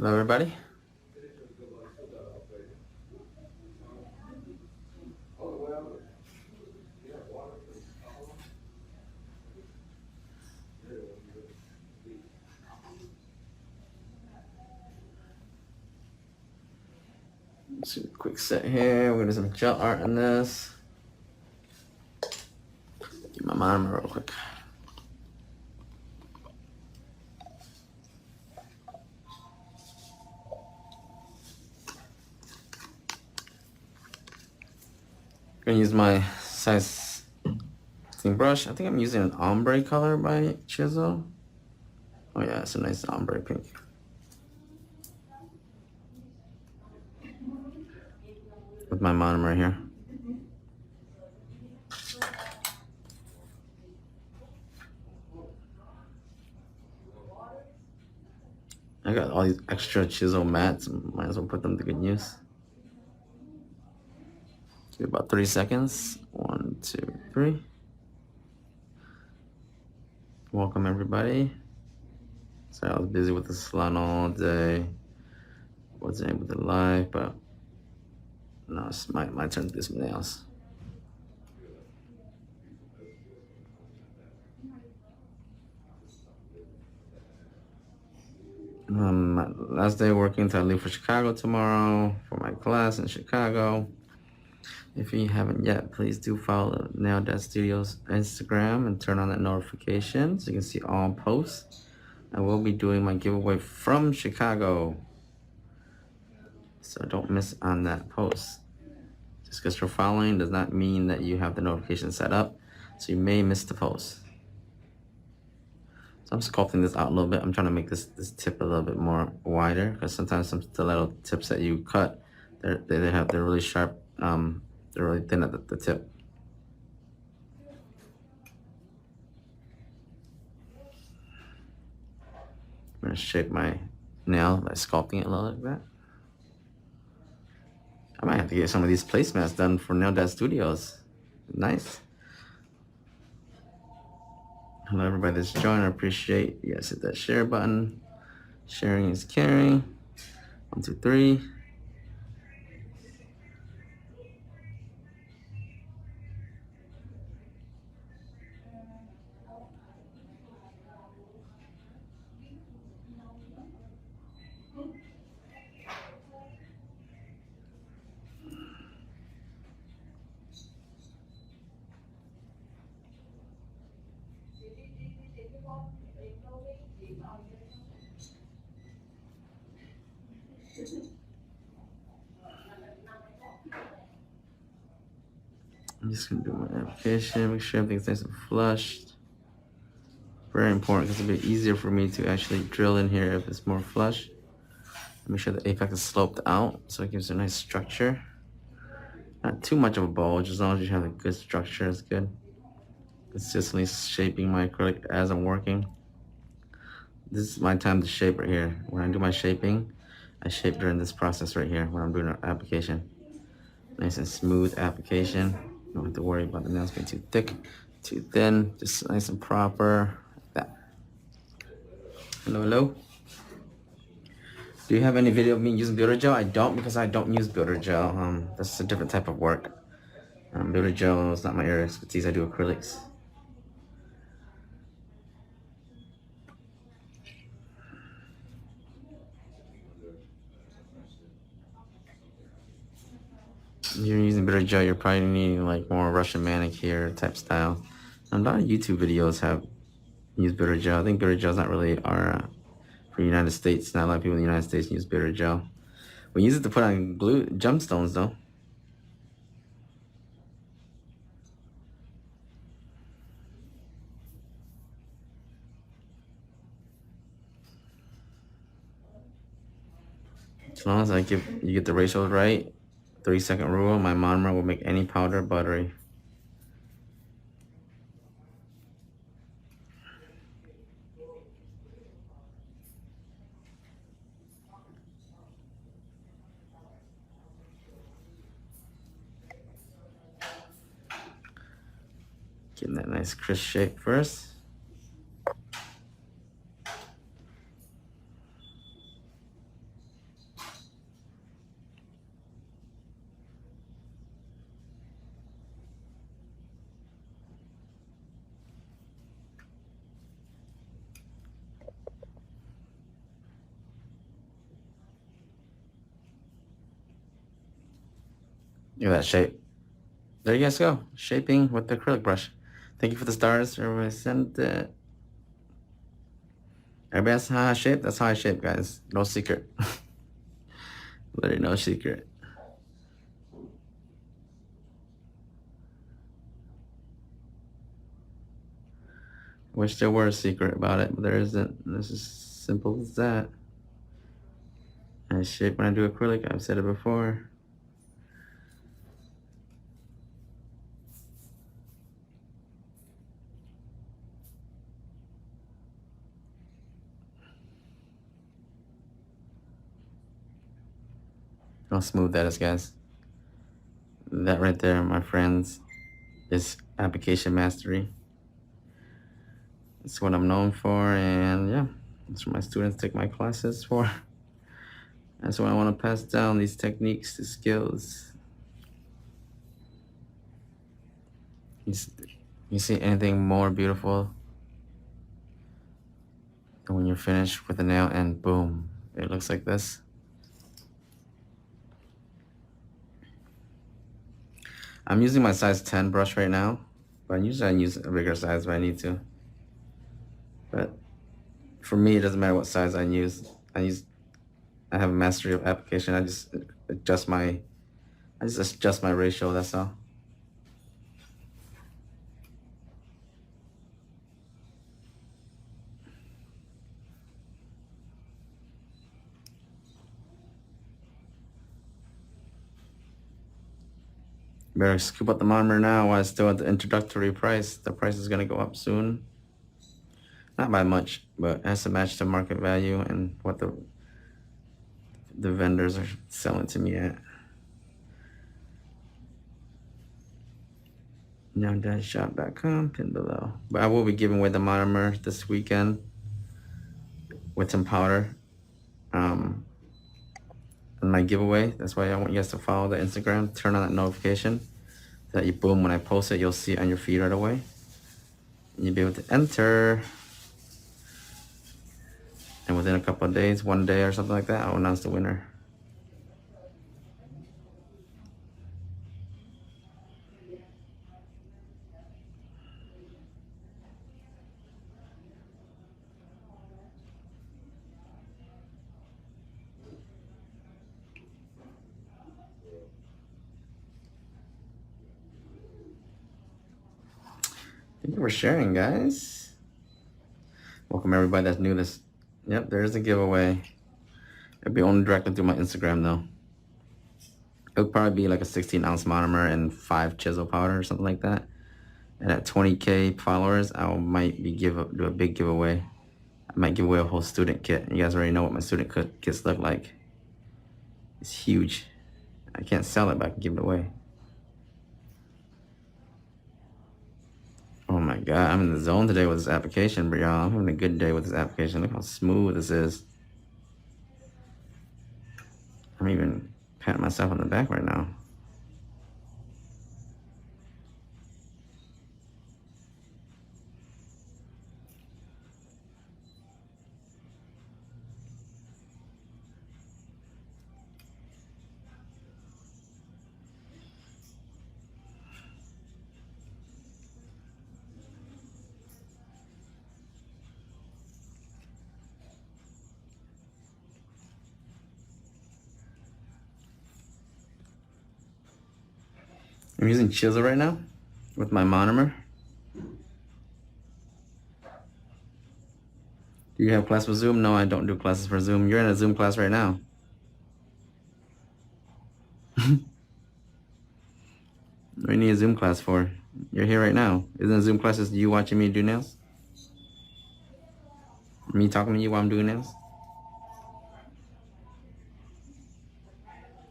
Hello, everybody. Let's do a quick set here. We're gonna do some gel art in this. Get my monomer real quick. I'm gonna use my size 16 brush. I think I'm using an ombre color by Chisel. Oh yeah, it's a nice ombre pink. With my monomer here. I got all these extra chisel mats. Might as well put them to good use. Give it about 30 seconds. 1, 2, 3. Welcome everybody. Sorry, I was busy with the salon all day. Wasn't able to live, but now it's my turn to do something else. Last day working until I leave for Chicago tomorrow for my class in Chicago. If you haven't yet, please do follow Nail Dad Studios Instagram and turn on that notification so you can see all posts. I will be doing my giveaway from Chicago, so don't miss on that post. Just because you're following does not mean that you have the notification set up, so you may miss the post. So I'm sculpting this out a little bit. I'm trying to make this tip a little bit more wider because sometimes some stiletto tips that you cut, they're really sharp. They're really thin at the tip. I'm gonna shape my nail by sculpting it a little like that. I might have to get some of these placemats done for Nail Dad Studios. Nice. Hello everybody that's joined. I appreciate you guys hit that share button. Sharing is caring. 1, 2, 3. I'm just gonna do my application, make sure everything's nice and flushed. Very important because it'll be easier for me to actually drill in here if it's more flush. Make sure the apex is sloped out so it gives a nice structure. Not too much of a bulge, as long as you have a good structure, it's good. Consistently shaping my acrylic as I'm working. This is my time to shape right here. When I do my shaping, I shape during this process right here when I'm doing an application. Nice and smooth application. Don't have to worry about the nails being too thick, too thin. Just nice and proper, like that. Hello, hello. Do you have any video of me using builder gel? I don't, because I don't use builder gel. That's a different type of work. Builder gel is not my area of expertise. I do acrylics. If you're using builder gel, you're probably needing like more Russian manicure type style. A lot of YouTube videos have used builder gel. I think builder gel is not really our for the United States. Not a lot of people in the United States use builder gel. We use it to put on glue gemstones though. As long as you get the ratios right, 3-second rule, my monomer will make any powder buttery. Getting that nice crisp shape first. Look at that shape. There you guys go. Shaping with the acrylic brush. Thank you for the stars. Everybody sent it. Everybody asked how I shape. That's how I shape, guys. No secret. Literally no secret. Wish there were a secret about it, but there isn't. This is simple as that. I shape when I do acrylic. I've said it before. How smooth that is, guys. That right there, my friends, is application mastery. It's what I'm known for, and yeah, that's what my students take my classes for. That's what I want to pass down, these techniques, these skills. You see anything more beautiful than when you're finished with the nail and boom, it looks like this? I'm using my size 10 brush right now, but usually I use a bigger size if I need to. But for me, it doesn't matter what size I use. I have a mastery of application. I just adjust my ratio, that's all. Better scoop up the monomer now while it's still at the introductory price. The price is gonna go up soon. Not by much, but it has to match the market value and what the vendors are selling to me at. Now-shop.com, pin below. But I will be giving away the monomer this weekend with some powder. And my giveaway, that's why I want you guys to follow the Instagram, turn on that notification, so that you, boom, when I post it, you'll see it on your feed right away. And you'll be able to enter. And within a couple of days, one day or something like that, I'll announce the winner. Thank you for sharing, guys. Welcome everybody that's new to this. Yep, there's a giveaway. It'll be only directly through my Instagram though. It would probably be like a 16-ounce monomer and 5 chisel powder or something like that. And at 20K followers, I might be do a big giveaway. I might give away a whole student kit. You guys already know what my student kits look like. It's huge. I can't sell it, but I can give it away. Oh my God, I'm in the zone today with this application, but y'all, I'm having a good day with this application. Look how smooth this is. I'm even patting myself on the back right now. I'm using chisel right now with my monomer. Do you have class for Zoom? No, I don't do classes for Zoom. You're in a Zoom class right now. What do you need a Zoom class for? You're here right now. Isn't a Zoom class just you watching me do nails? Me talking to you while I'm doing nails?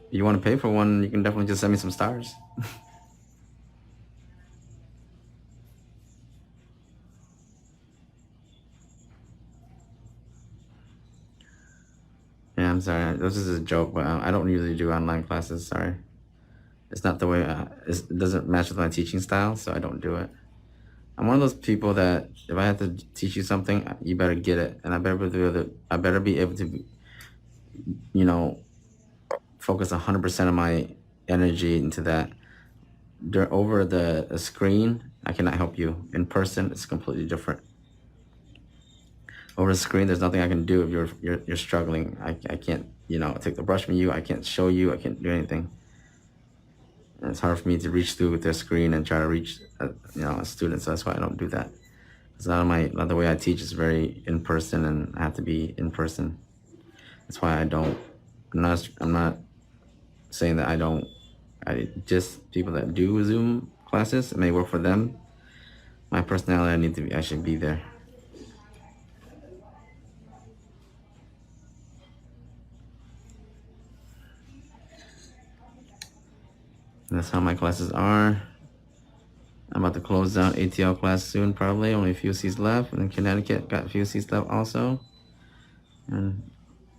If you want to pay for one, you can definitely just send me some stars. Yeah, I'm sorry. This is a joke, but I don't usually do online classes. Sorry. It's not the way, it doesn't match with my teaching style, so I don't do it. I'm one of those people that if I have to teach you something, you better get it. And I better be able to, you know, focus 100% of my energy into that. Over the screen, I cannot help you. In person, it's completely different. Over the screen, there's nothing I can do if you're struggling. I can't, take the brush from you. I can't show you. I can't do anything. And it's hard for me to reach through with the screen and try to reach, a student. So that's why I don't do that. It's not the way I teach is very in person, and I have to be in person. That's why I'm not saying that I just people that do Zoom classes, it may work for them. My personality, I need to actually be there. And that's how my classes are. I'm about to close down ATL class soon, probably. Only a few seats left. And then Connecticut got a few seats left also. And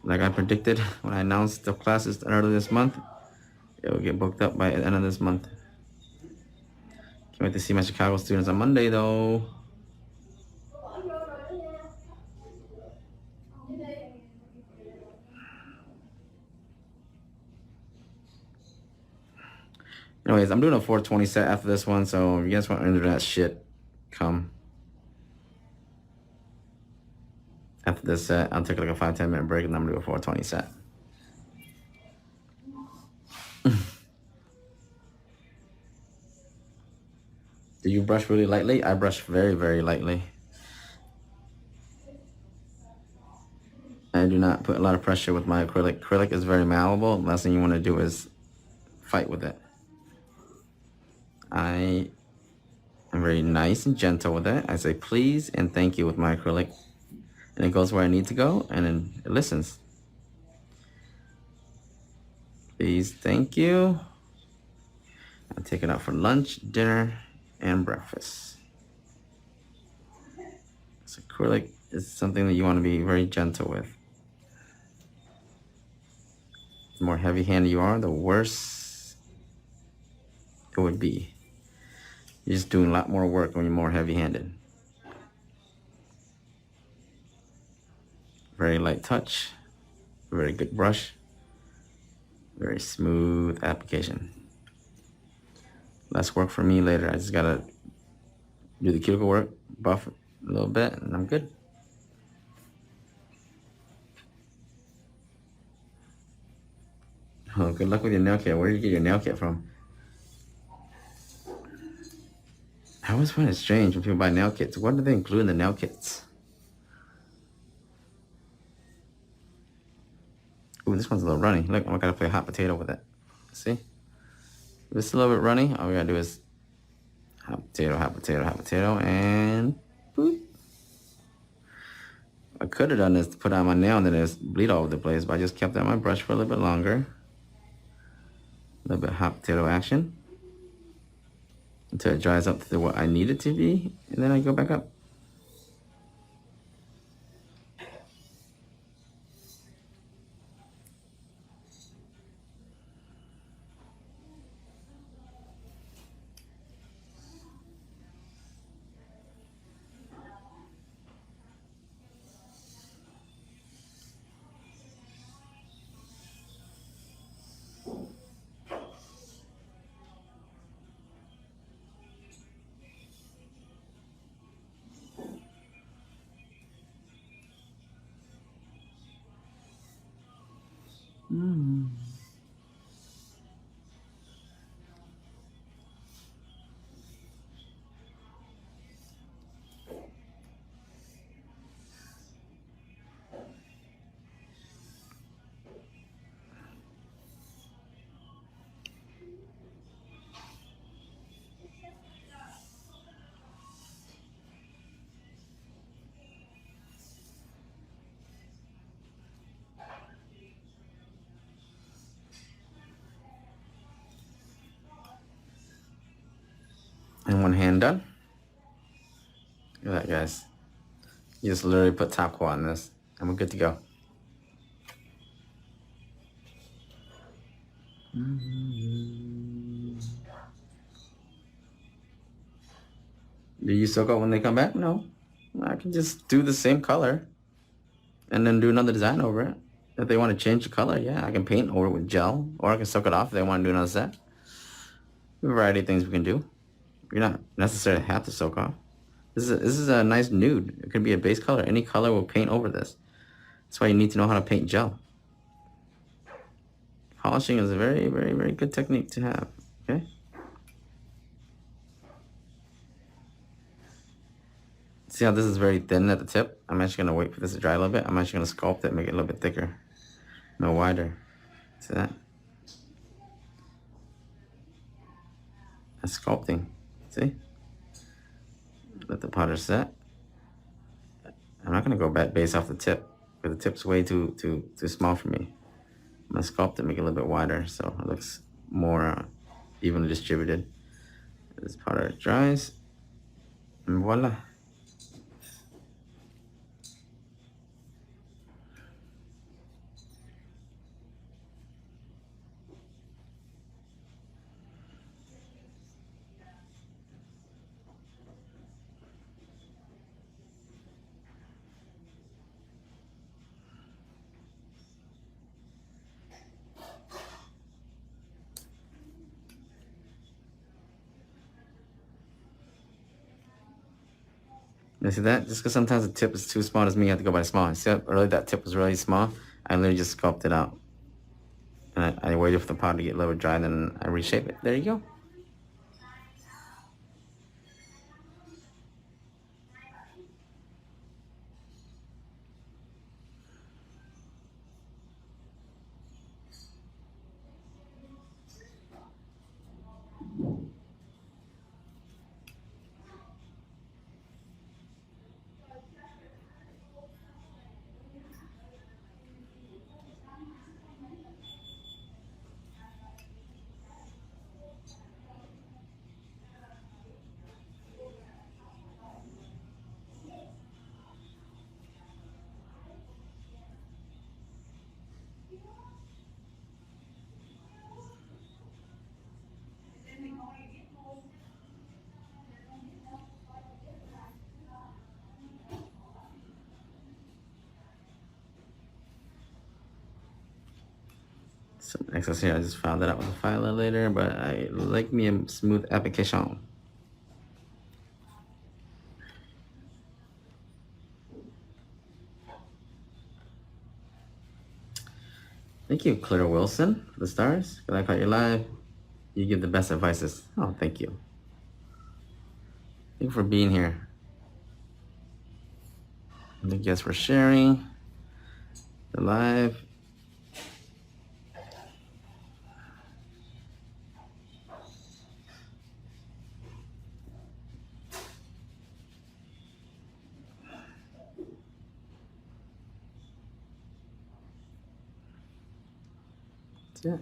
like I predicted when I announced the classes earlier this month, it will get booked up by the end of this month. Can't wait to see my Chicago students on Monday, though. Anyways, I'm doing a 420 set after this one, so if you guys want to enter that shit, come. After this set, I'll take like a 5-10 minute break, and I'm gonna do a 420 set. Do you brush really lightly? I brush very, very lightly. I do not put a lot of pressure with my acrylic. Acrylic is very malleable. The last thing you want to do is fight with it. I am very nice and gentle with it. I say please and thank you with my acrylic. And it goes where I need to go, and then it listens. Please, thank you. I'll take it out for lunch, dinner, and breakfast. So acrylic is something that you want to be very gentle with. The more heavy-handed you are, the worse it would be. You're just doing a lot more work when you're more heavy-handed. Very light touch, very good brush, very smooth application. Less work for me later. I just gotta do the cuticle work, buff a little bit, and I'm good. Oh, good luck with your nail kit. Where did you get your nail kit from? I always find it strange when people buy nail kits. What do they include in the nail kits? Ooh, this one's a little runny. Look, I gotta play hot potato with it. See? If it's a little bit runny, all we gotta do is hot potato, hot potato, hot potato, and boop. I could have done this to put on my nail and then just bleed all over the place, but I just kept it on my brush for a little bit longer. A little bit of hot potato action until it dries up to what I need it to be, and then I go back up. And one hand done. Look at that, guys. You just literally put top coat on this, and we're good to go. Do you soak up when they come back? No. I can just do the same color and then do another design over it. If they want to change the color, yeah, I can paint over it with gel, or I can soak it off if they want to do another set. A variety of things we can do. You're not necessarily have to soak off. This is a nice nude. It could be a base color. Any color will paint over this. That's why you need to know how to paint gel. Polishing is a very, very, very good technique to have. Okay. See how this is very thin at the tip? I'm actually gonna wait for this to dry a little bit. I'm actually gonna sculpt it, make it a little bit thicker, no wider. See that? That's sculpting. See? Let the powder set. I'm not gonna go back base off the tip because the tip's way too small for me. I'm gonna sculpt it, make it a little bit wider so it looks more evenly distributed. This powder dries, and voila. You see that? Just because sometimes the tip is too small doesn't mean you have to go by the small. See how earlier that tip was really small? I literally just sculpted it out. And I waited for the powder to get a little dry, then I reshape it. There you go. Some excess here, I just found that out with a filer later, but I like me a smooth application. Thank you, Claire Wilson, for the stars. Can I call you live? You give the best advices. Oh, thank you. Thank you for being here. Thank you guys for sharing the live. Yeah.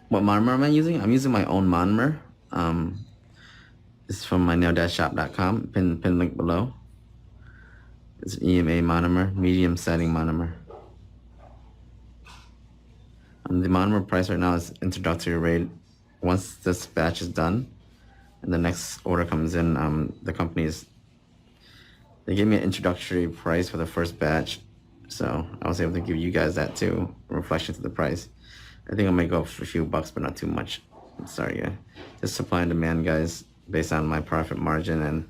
What monomer am I using? I'm using my own monomer. It's from my nail-shop.com. Pin link below. It's an EMA monomer, medium setting monomer. The monomer price right now is introductory rate. Once this batch is done and the next order comes in, they gave me an introductory price for the first batch. So I was able to give you guys that too, a reflection to the price. I think I might go up for a few bucks, but not too much. I'm sorry, yeah. Just supply and demand, guys, based on my profit margin and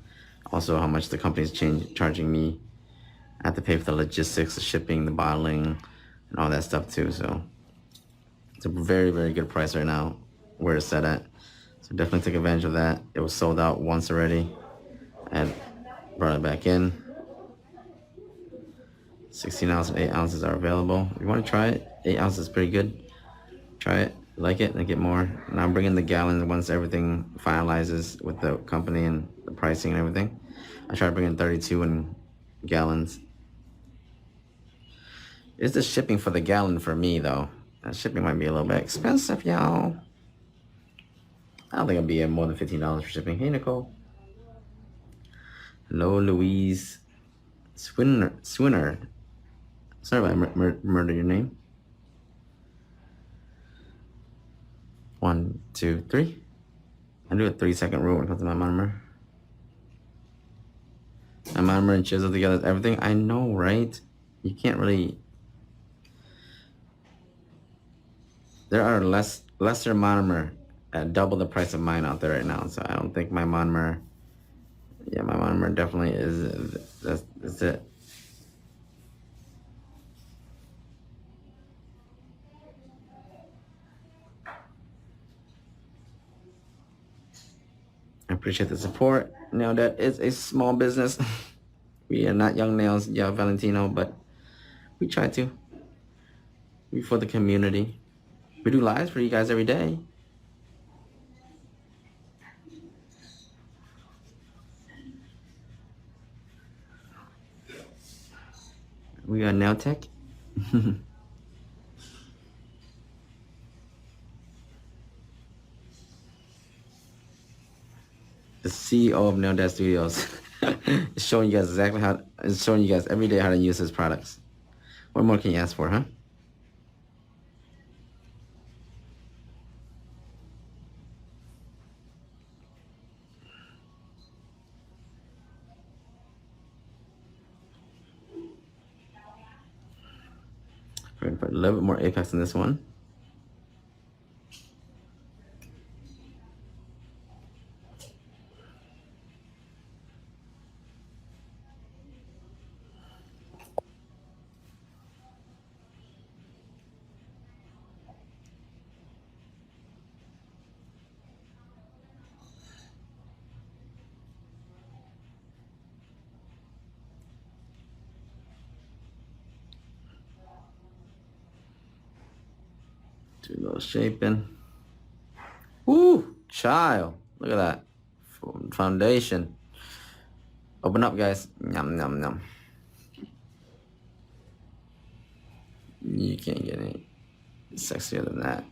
also how much the company's charging me. I have to pay for the logistics, the shipping, the bottling, and all that stuff too. So it's a very, very good price right now where it's set at. So definitely take advantage of that. It was sold out once already. I brought it back in. 16 ounce and 8 ounces are available. If you want to try it, 8 ounces is pretty good. Try it, like it, and get more. And I'm bringing the gallons once everything finalizes with the company and the pricing and everything. I try to bring in 32 in gallons. It's the shipping for the gallon for me, though. That shipping might be a little bit expensive, y'all. I don't think it'll be more than $15 for shipping. Hey, Nicole. Hello, Louise Swinner. Sorry if I murdered your name. 1, 2, 3. I do a 3-second rule when it comes to my monomer. My monomer and chisel together is everything. I know, right? You can't really. There are lesser monomer at double the price of mine out there right now. So I don't think my monomer. Yeah, my monomer definitely is. That's it. I appreciate the support. Now that is a small business. We are not Young Nails, yeah, Valentino, but we try to. We for the community. We do lives for you guys every day. We got Nail Tech. The CEO of Nail Dad Studios. It's showing you guys exactly how. It's showing you guys every day how to use his products. What more can you ask for, huh? We're gonna put a little bit more apex in this one. Do a little shaping. Woo! Child. Look at that. Foundation. Open up, guys. Yum, yum, yum. You can't get any sexier than that.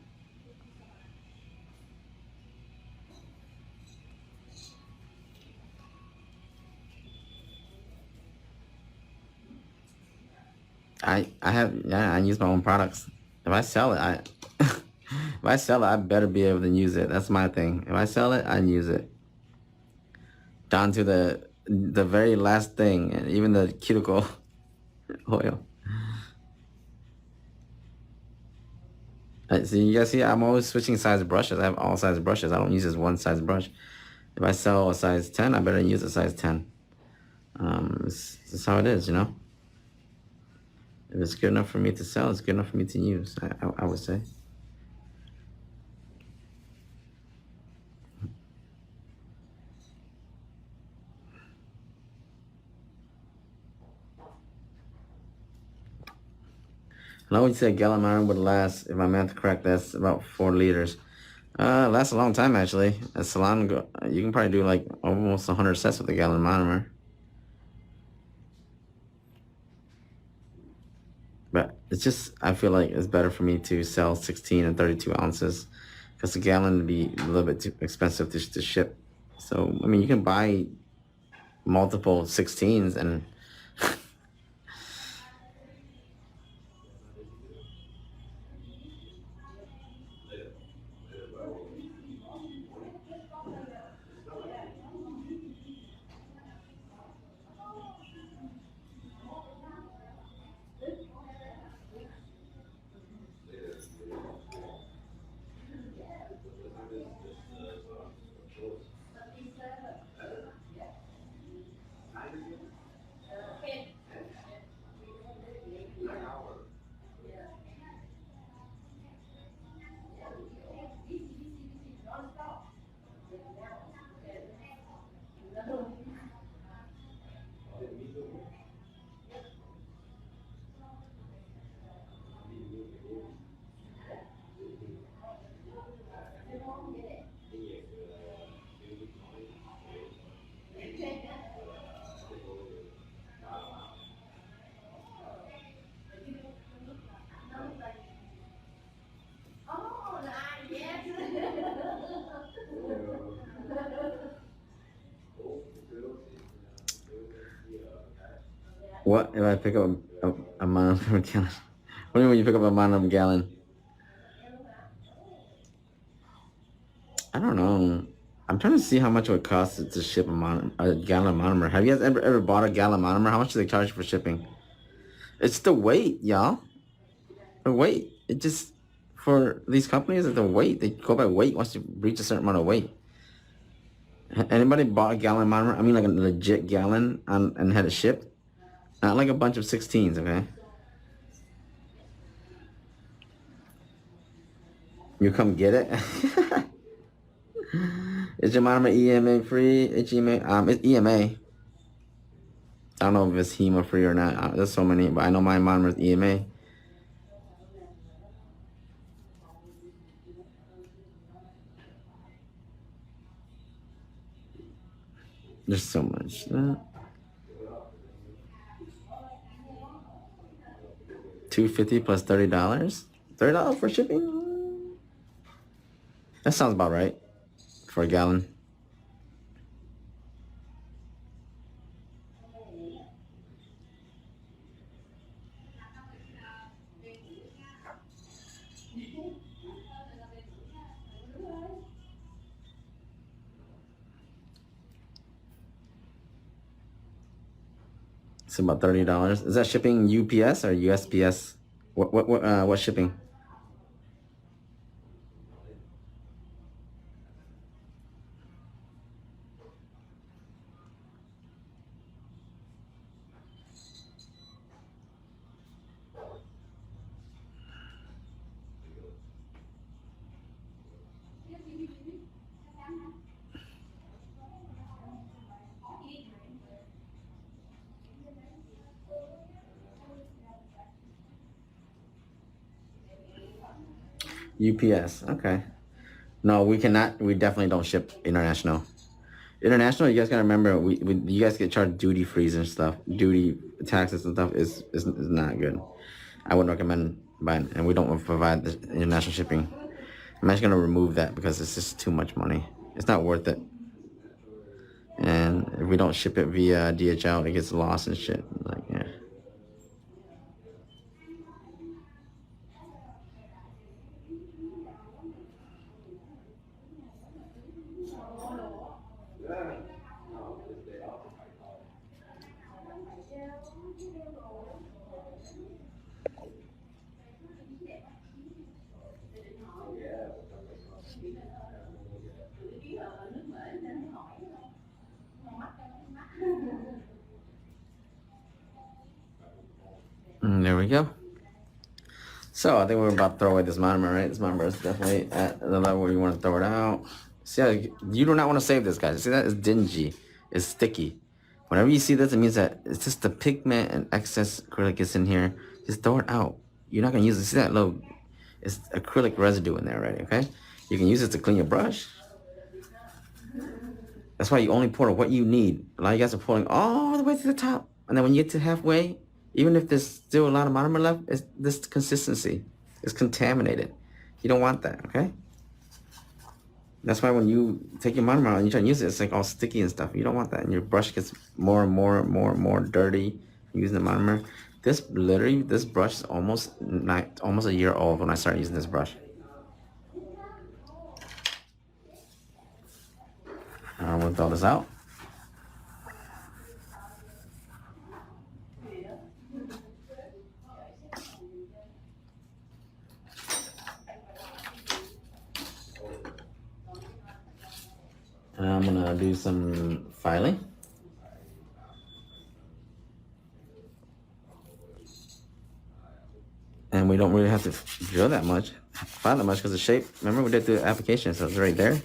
I use my own products. If I sell it, if I sell it, I better be able to use it. That's my thing. If I sell it, I use it. Down to the very last thing, and even the cuticle oil. So you guys see, I'm always switching size brushes. I have all size brushes. I don't use this one size brush. If I sell a size 10, I better use a size 10. That's how it is, you know? If it's good enough for me to sell, it's good enough for me to use, I would say. And I would say a gallon iron would last, if my math correct, that's about 4 liters. Lasts a long time, actually. At salon, you can probably do like almost 100 sets with a gallon monomer. But it's just, I feel like it's better for me to sell 16 and 32 ounces because a gallon would be a little bit too expensive to ship. So, I mean, you can buy multiple 16s and What if I pick up a monomer gallon? What do you mean when you pick up a monomer gallon? I don't know. I'm trying to see how much it would cost to ship a gallon of monomer. Have you guys ever bought a gallon of monomer? How much do they charge for shipping? It's the weight, y'all. The weight. It just, for these companies, it's the weight. They go by weight once you reach a certain amount of weight. Anybody bought a gallon of monomer? I mean like a legit gallon and had it shipped? Not like a bunch of 16s, okay? You come get it? Is your monomer EMA free? It's EMA. I don't know if it's HEMA free or not. There's so many, but I know my monomer is EMA. There's so much. $250 plus $30. $30 for shipping? That sounds about right for a gallon. It's about $30. Is that shipping UPS or USPS? What shipping? UPS. Okay. No, we cannot. We definitely don't ship international. International, you guys gotta remember, you guys get charged duty frees and stuff. Duty taxes and stuff is not good. I wouldn't recommend buying, and we don't provide the international shipping. I'm actually gonna remove that because it's just too much money. It's not worth it. And if we don't ship it via DHL, it gets lost and shit. Like, yeah. There we go. So I think we're about to throw away this monomer, right? This monomer is definitely at the level where you want to throw it out. See how you do not want to save this, guys. See that? It's dingy. It's sticky. Whenever you see this, it means that it's just the pigment and excess acrylic is in here. Just throw it out. You're not gonna use it. See that little? It's acrylic residue in there already. Okay. You can use it to clean your brush. That's why you only pour what you need. A lot of you guys are pouring all the way to the top, and then when you get to halfway, even if there's still a lot of monomer left, it's this consistency. It's contaminated. You don't want that, okay? That's why when you take your monomer out and you try to use it, it's like all sticky and stuff. You don't want that, and your brush gets more and more dirty using the monomer. This brush is almost a year old when I started using this brush. I'm gonna throw this out. And I'm gonna do some filing. And we don't really have to drill that much, file that much because the shape, remember we did the application, so it's right there.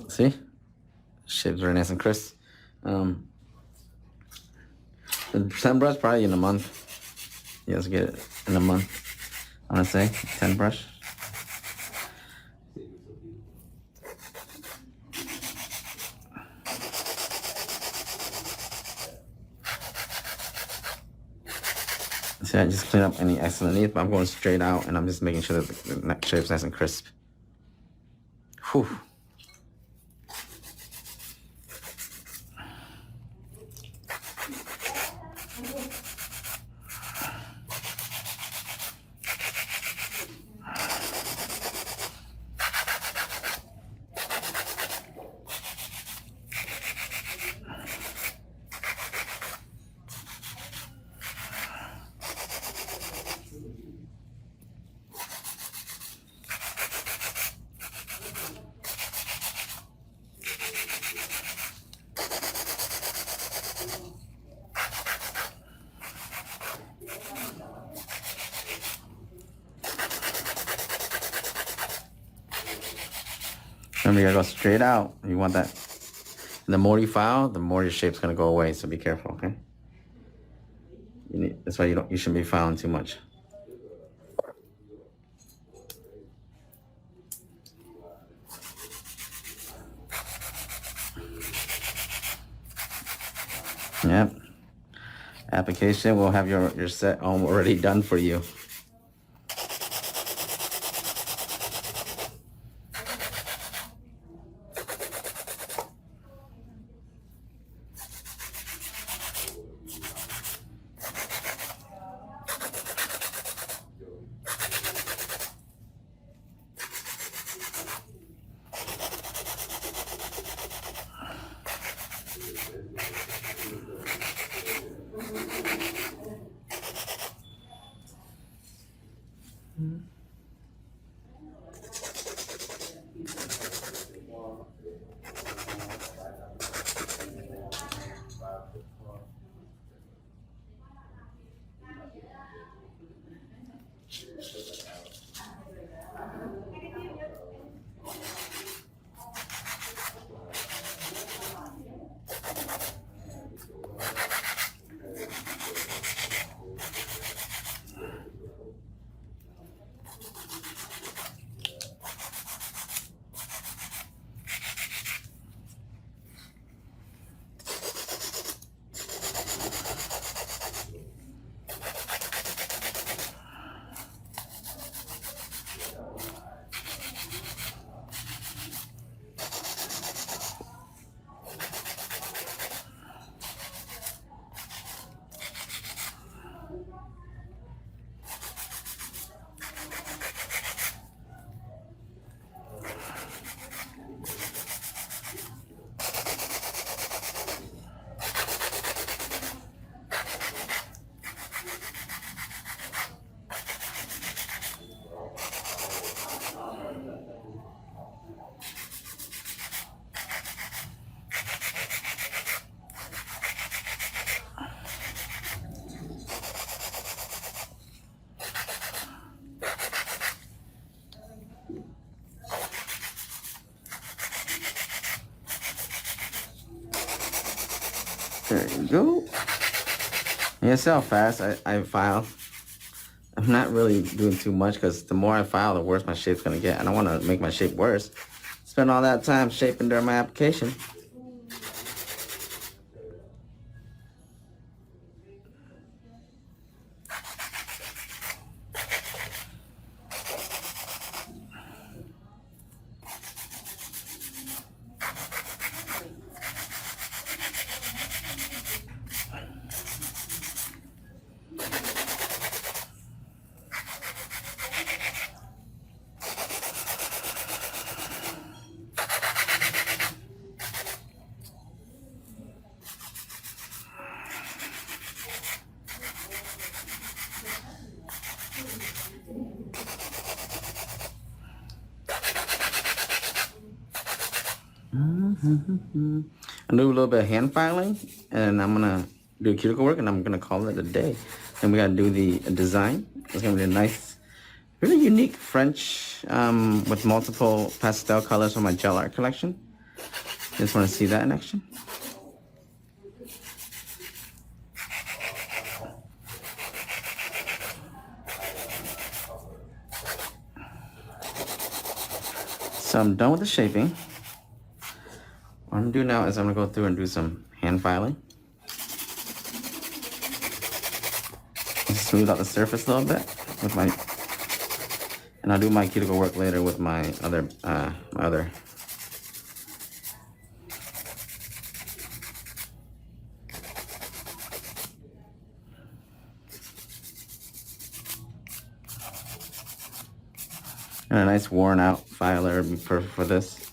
See? Shapes very nice and crisp. The 10 brush probably in a month. You guys get it in a month. I want to say 10 brush. See, I just clean up any excess underneath, but I'm going straight out and I'm just making sure that the neck shape's nice and crisp. Whew. Remember, you gotta go straight out. You want that. The more you file, the more your shape's gonna go away. So be careful, okay? That's why you shouldn't be filing too much. Yep. Application will have your set already done for you. There you go. You see how fast I file? I'm not really doing too much because the more I file, the worse my shape's gonna get. I don't want to make my shape worse. Spend all that time shaping during my application. I do a little bit of hand filing, and I'm gonna do cuticle work, and I'm gonna call it a day. Then we gotta do the design. It's gonna be a nice, really unique French with multiple pastel colors from my gel art collection. Just want to see that in action. So I'm done with the shaping. What I'm gonna do now is I'm gonna go through and do some hand filing. Just smooth out the surface a little bit with my, and I'll do my cuticle work later with my other. And a nice worn out filer would be perfect for this.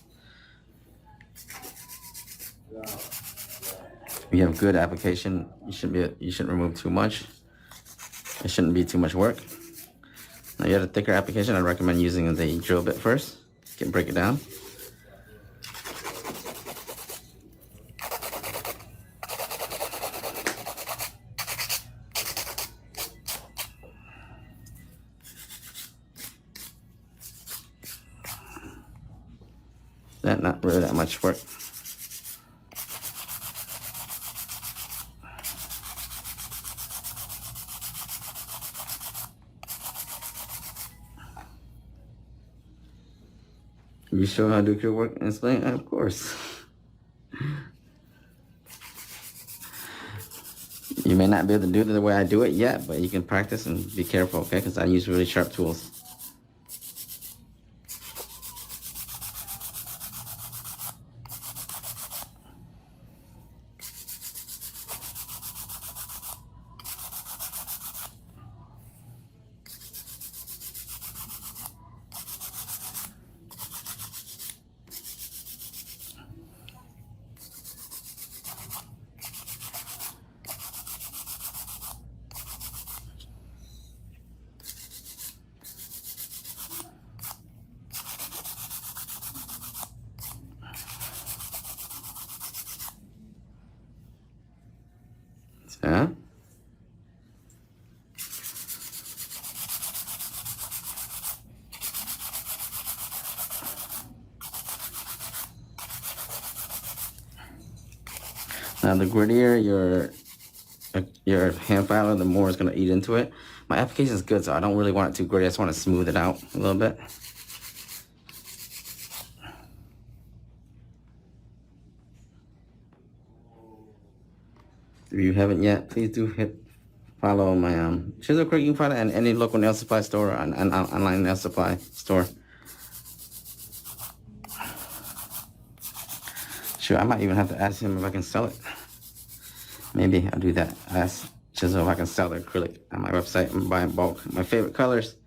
If you have good application, you shouldn't remove too much. It shouldn't be too much work. Now you have a thicker application, I'd recommend using the drill bit first. You can break it down. Not really that much work. You show how to do your work and explain? Of course. You may not be able to do it the way I do it yet, but you can practice and be careful, okay? Because I use really sharp tools. Yeah. Now the grittier your hand filer, the more it's gonna eat into it. My application is good, so I don't really want it too gritty. I just want to smooth it out a little bit. If you haven't yet, please do follow my chisel quick. You can find it at any local nail supply store or an online nail supply store. Sure, I might even have to ask him if I can sell it. Maybe I'll do that. Ask Chisel if I can sell the acrylic on my website and buy in bulk. My favorite colors.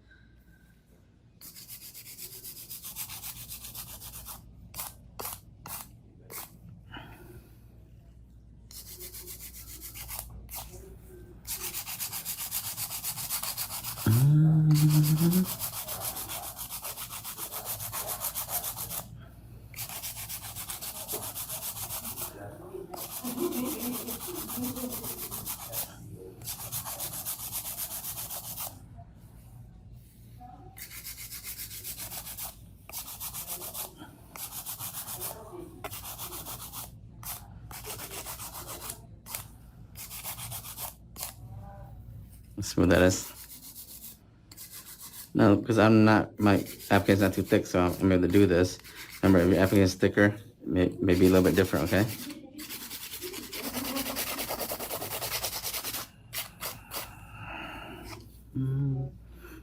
Let's see what that is. No, because my application's not too thick, so I'm able to do this. Remember, if your application's thicker, it may be a little bit different, okay?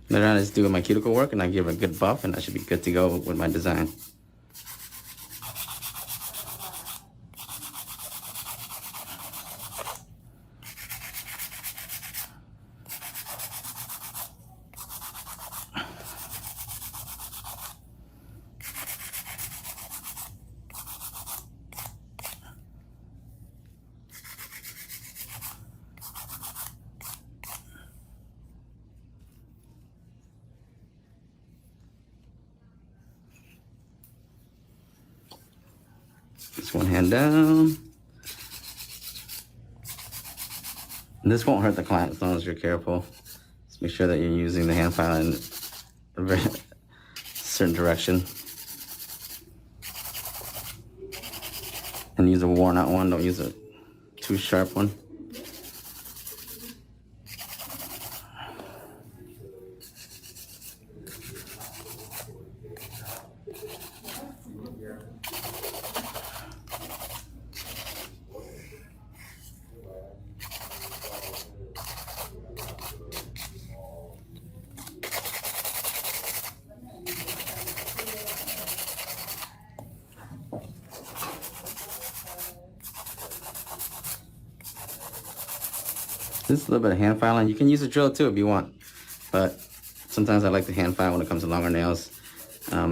Later on, I just do my cuticle work, and I give it a good buff, and I should be good to go with my design. Just one hand down. And this won't hurt the client as long as you're careful. Just make sure that you're using the hand file in a very certain direction. And use a worn out one, don't use a too sharp one. is a little bit of hand filing. You can use a drill too if you want, but sometimes I like to hand file when it comes to longer nails.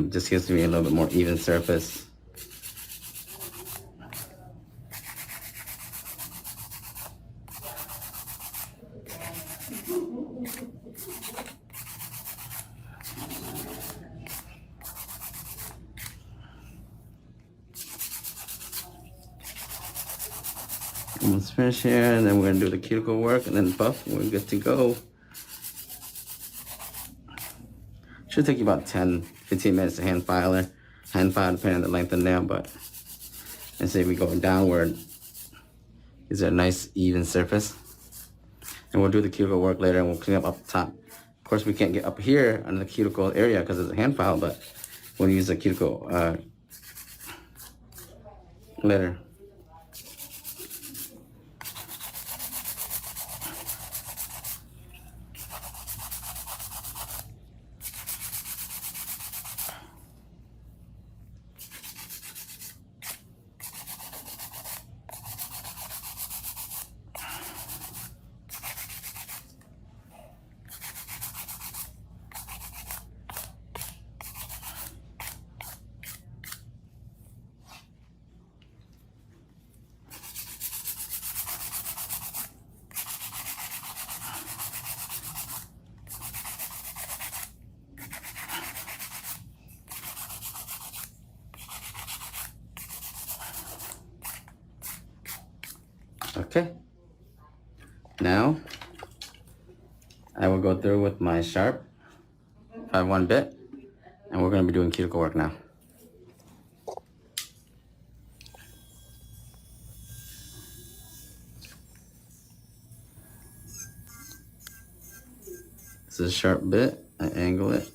Just gives me a little bit more even surface. Almost finished here, and then we're gonna do the cuticle work and then buff, and we're good to go. Should take you about 10-15 minutes to hand file depending on the length of the nail, but let's say we go downward, gives it a nice even surface. And we'll do the cuticle work later, and we'll clean up top. Of course, we can't get up here under the cuticle area because it's a hand file, but we'll use the cuticle later. Okay, now I will go through with my sharp 5-1 bit, and we're going to be doing cuticle work now. This is a sharp bit. I angle it.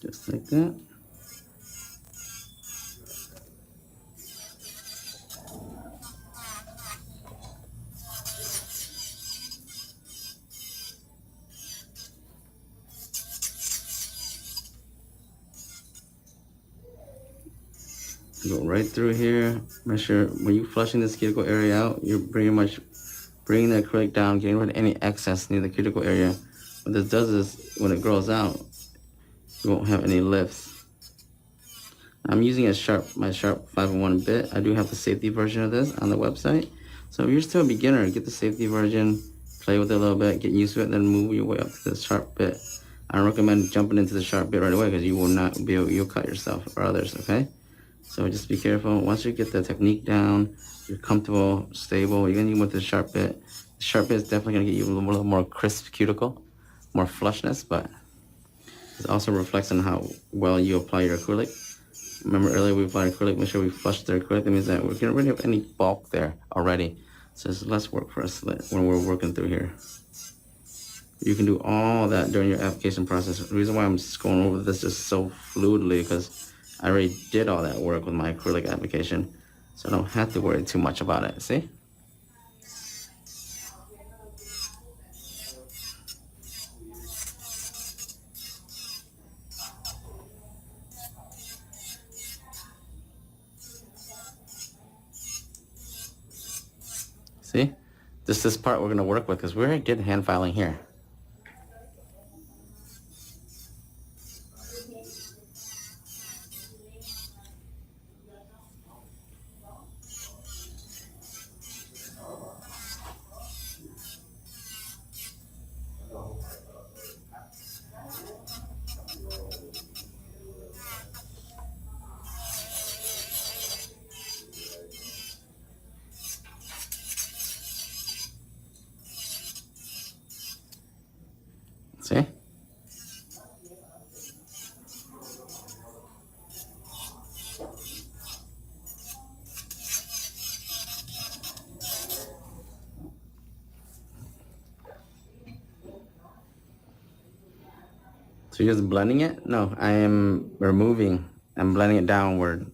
Just like that. Go right through here. Make sure when you're flushing this cuticle area out, you're pretty much bringing the acrylic down, getting rid of any excess near the cuticle area. What this does is, when it grows out, you won't have any lifts. I'm using my sharp 5-1 bit. I do have the safety version of this on the website. So if you're still a beginner, get the safety version, play with it a little bit, get used to it, then move your way up to the sharp bit. I don't recommend jumping into the sharp bit right away because you will not be able, you'll cut yourself or others, okay? So just be careful. Once you get the technique down, you're comfortable, stable, you're gonna need with the sharp bit. The sharp bit is definitely gonna get you a little more crisp cuticle, more flushness, but it also reflects on how well you apply your acrylic. Remember earlier we applied acrylic, make sure we flush the acrylic. That means that we're getting rid of any bulk there already. So it's less work for us when we're working through here. You can do all that during your application process. The reason why I'm just going over this just so fluidly because I already did all that work with my acrylic application. So I don't have to worry too much about it, see? See? This part we're gonna work with because we already did hand filing here. So you're just blending it? No, I am removing. I'm blending it downward.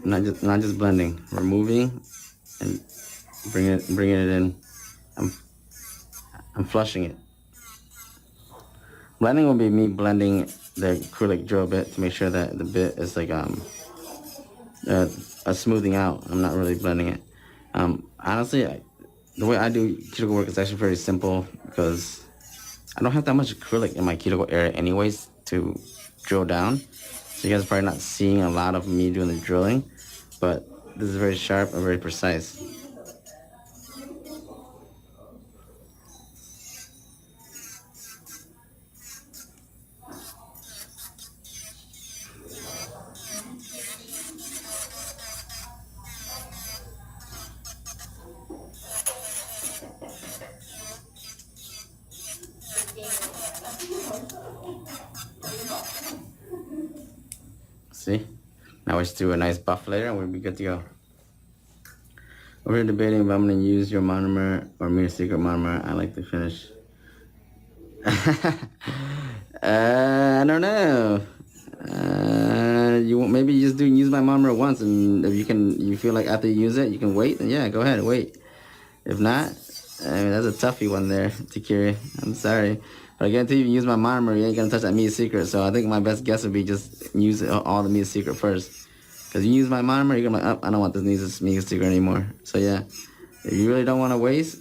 Not just blending. Removing and bringing it in. I'm flushing it. Blending will be me blending the acrylic drill bit to make sure that the bit is like a smoothing out. I'm not really blending it. Honestly, the way I do cuticle work is actually very simple because I don't have that much acrylic in my cuticle area anyways to drill down. So you guys are probably not seeing a lot of me doing the drilling, but this is very sharp and very precise. See? Now we just do a nice buff layer and we'll be good to go. We're debating if I'm going to use your monomer or Mirror Secret monomer. I like to finish. I don't know. Maybe you just use my monomer once, and if you feel like after you use it, you can wait. Then yeah, go ahead, wait. If not, I mean that's a toughie one there, Takiri. I'm sorry, but I guarantee you use my monomer, you ain't gonna touch that Mirror Secret. So I think my best guess would be just use all the Mirror Secret first. Because you use my monomer, you're gonna be like, oh, I don't want this Mirror Secret anymore. So yeah, if you really don't want to waste,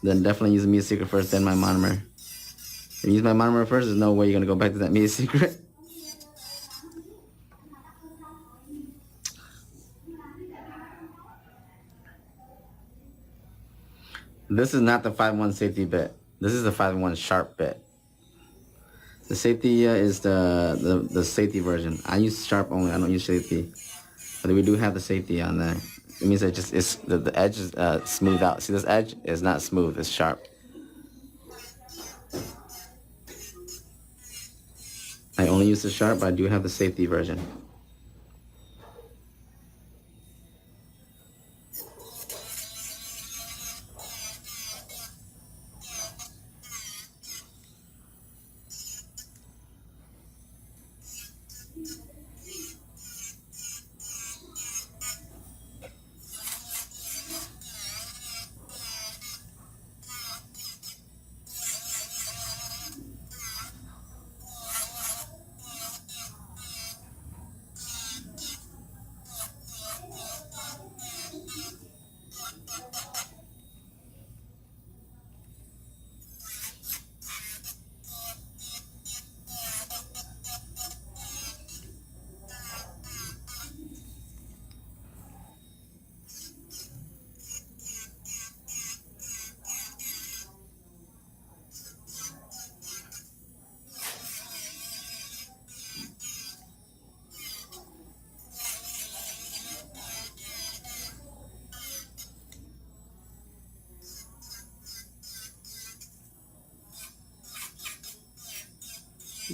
then definitely use the Mirror Secret first, then my monomer. If you use my monomer first, there's no way you're gonna go back to that Mirror Secret. This is not the 5-1 safety bit. This is the 5-1 sharp bit. The safety is the safety version. I use sharp only. I don't use safety. But we do have the safety on there. It means that the edge is smooth out. See, this edge is not smooth. It's sharp. I only use the sharp, but I do have the safety version.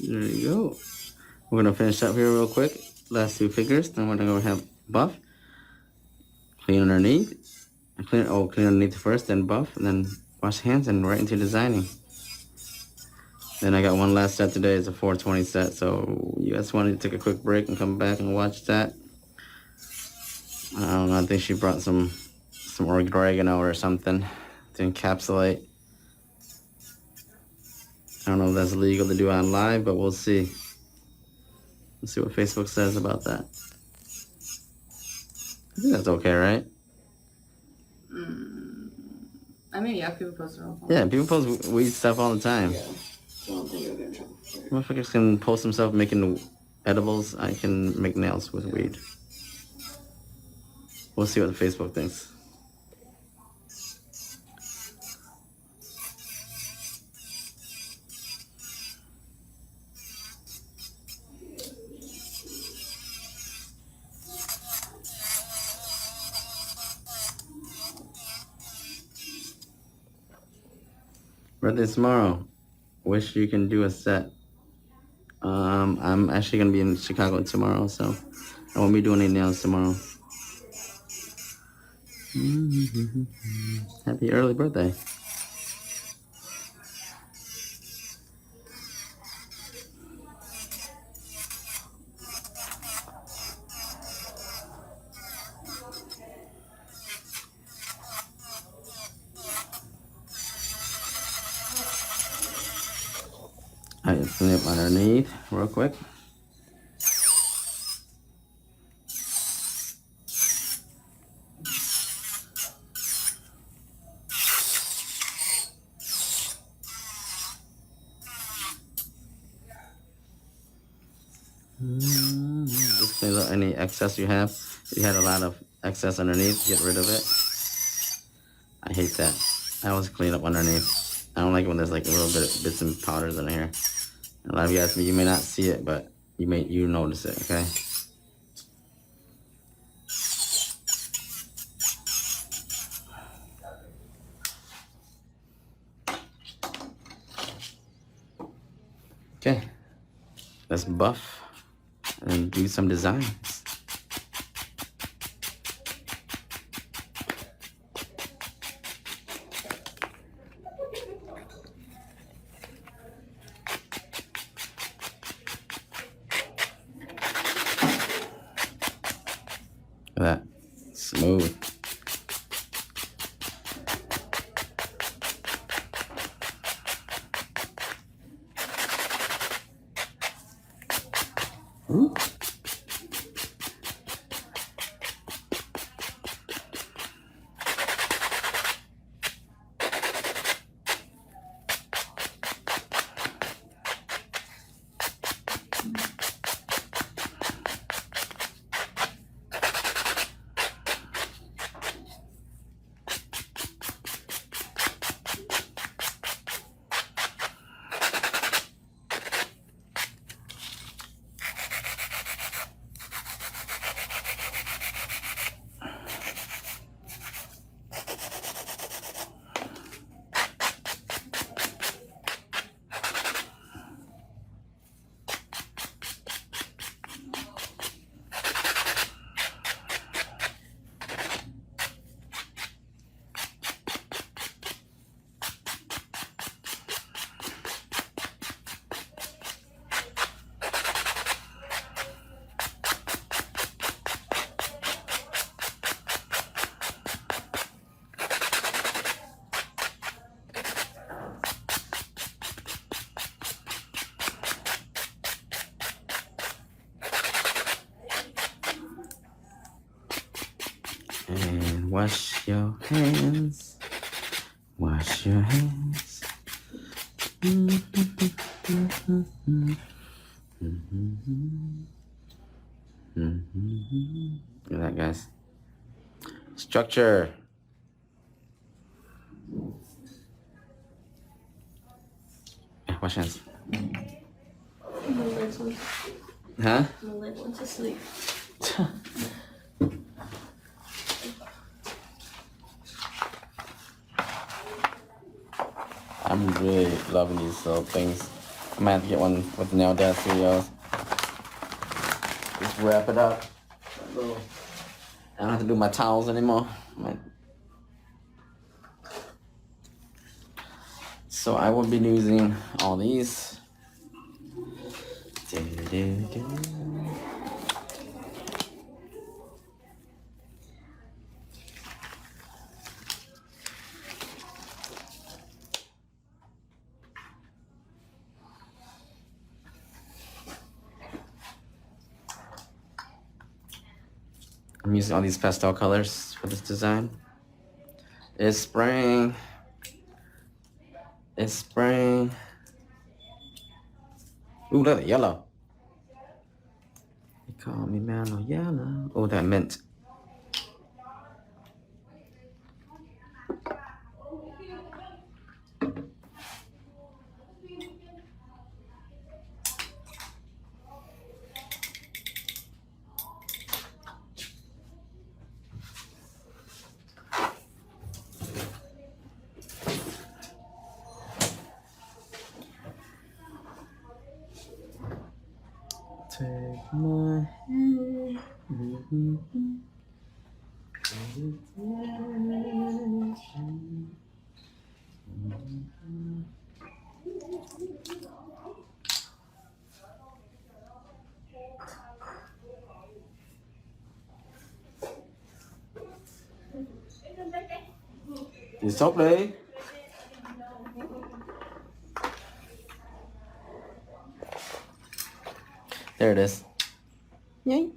There you go. We're gonna finish up here real quick. Last two figures. Then we're gonna go have buff. Clean underneath. Clean underneath first, then buff, and then wash hands and right into designing. Then I got one last set today. It's a 420 set. So you guys want to take a quick break and come back and watch that. I don't know. I think she brought some oregano or something to encapsulate. I don't know if that's legal to do on live, but we'll see. Let's see what Facebook says about that. I think that's okay, right? I mean, yeah, people post their own phone. Yeah, people post weed stuff all the time. Yeah. So I don't think you'll get in trouble. Motherfuckers can post themselves making edibles. I can make nails with weed. We'll see what Facebook thinks. Birthday tomorrow. Wish you can do a set. I'm actually gonna be in Chicago tomorrow, so I won't be doing any nails tomorrow. Happy early birthday. I flip underneath real quick. Just clean up any excess you have. If you had a lot of excess underneath, get rid of it. I hate that. I always clean up underneath. I don't like it when there's like a little bit of bits and powders in here. A lot of you guys, you may not see it, but you notice it, okay? Okay, let's buff and do some designs. Look at that, smooth. Ooh. And wash your hands. Wash your hands. Look at that, guys. Structure. Wash hands. Huh? My leg went to sleep. I'm really loving these little things. I might have to get one with Nail Dad Studios. Just wrap it up. I don't have to do my towels anymore. So I will be using all these. I'm using all these pastel colors for this design. It's spring. It's spring. Ooh, look, yellow. They call me Mellow Yellow. Oh, that mint. Take my hand. It's okay. There it is. Yay.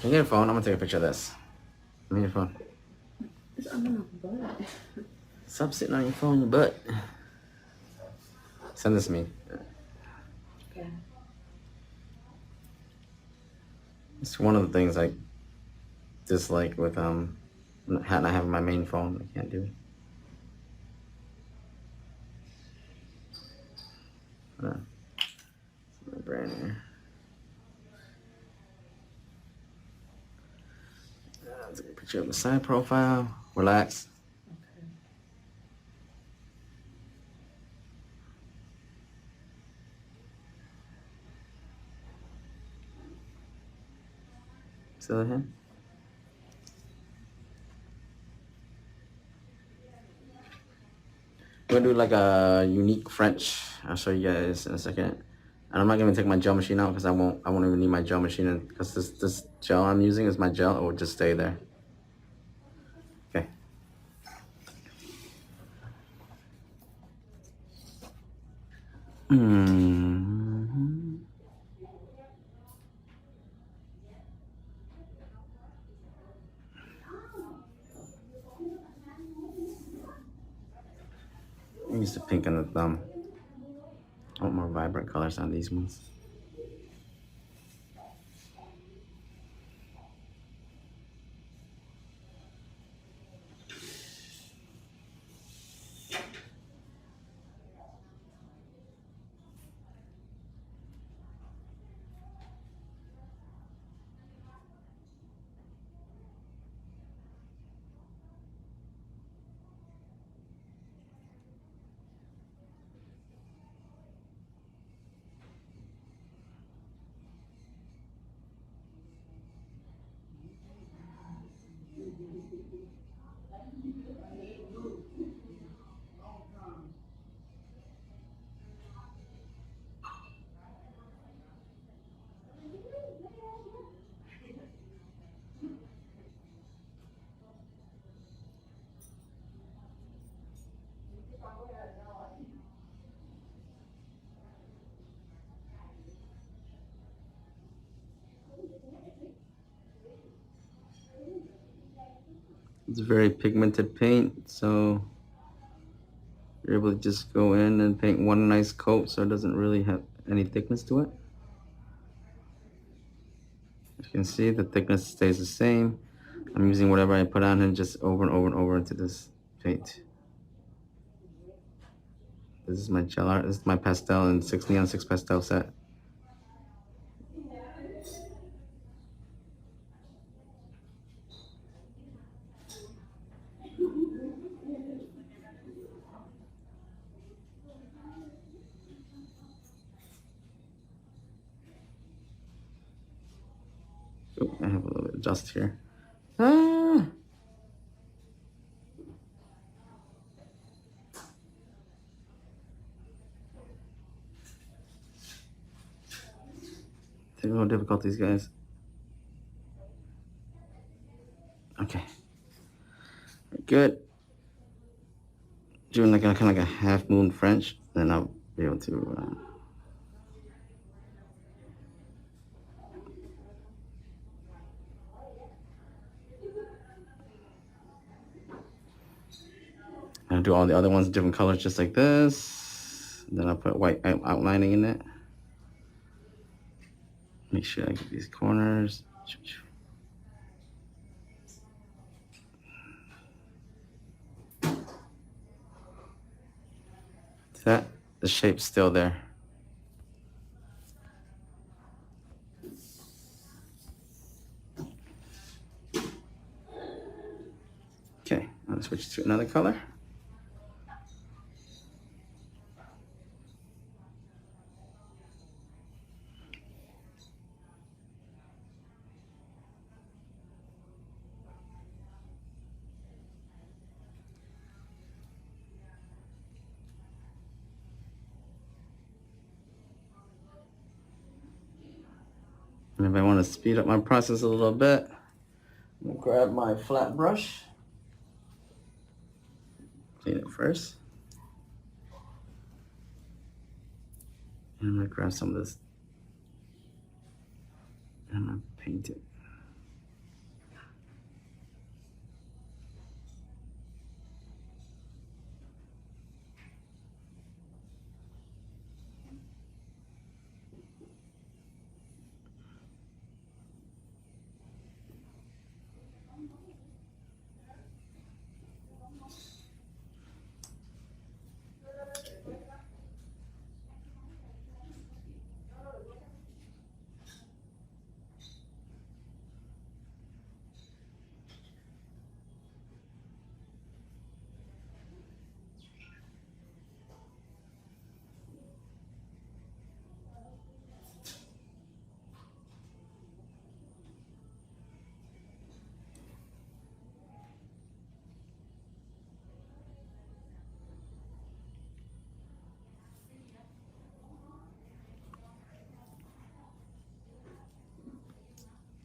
Can you get a phone? I'm gonna take a picture of this. Give me your phone. It's under my butt. Stop sitting on your phone in your butt. Send this to me. Okay. It's one of the things I dislike with not having my main phone. I can't do it. My brand here. Take a picture of the side profile. Relax. Okay. See that hand? We're gonna do like a unique French. I'll show you guys in a second. And I'm not gonna take my gel machine out because I won't even need my gel machine because this gel I'm using is my gel. It will just stay there. Okay. Use the pink on the thumb. I want more vibrant colors on these ones. It's a very pigmented paint, so you're able to just go in and paint one nice coat so it doesn't really have any thickness to it. As you can see, the thickness stays the same. I'm using whatever I put on and just over and over and over into this paint. This is my gel art. This is my pastel and 6 neon 6 pastel set. Oh, I have a little bit of dust here. Ah! Technical difficulties, guys. Okay. Good. Doing like a kind of like a half moon French, then I'll be able to. I'll do all the other ones different colors just like this. Then I'll put white outlining in it. Make sure I get these corners. See that? The shape's still there. Okay, I'll switch to another color. And if I want to speed up my process a little bit, I'm gonna grab my flat brush. Clean it first. And I'm gonna grab some of this. And I'm gonna paint it.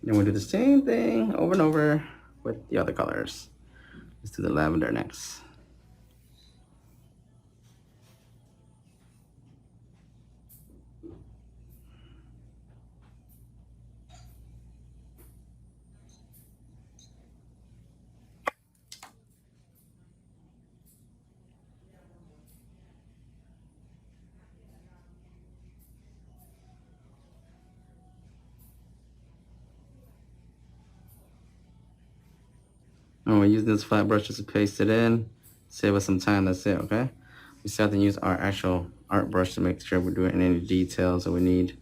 Then we'll do the same thing over and over with the other colors. Let's do the lavender next. And we're using this flat brush just to paste it in. Save us some time, that's it, okay? We still have to use our actual art brush to make sure we're doing any details that we need.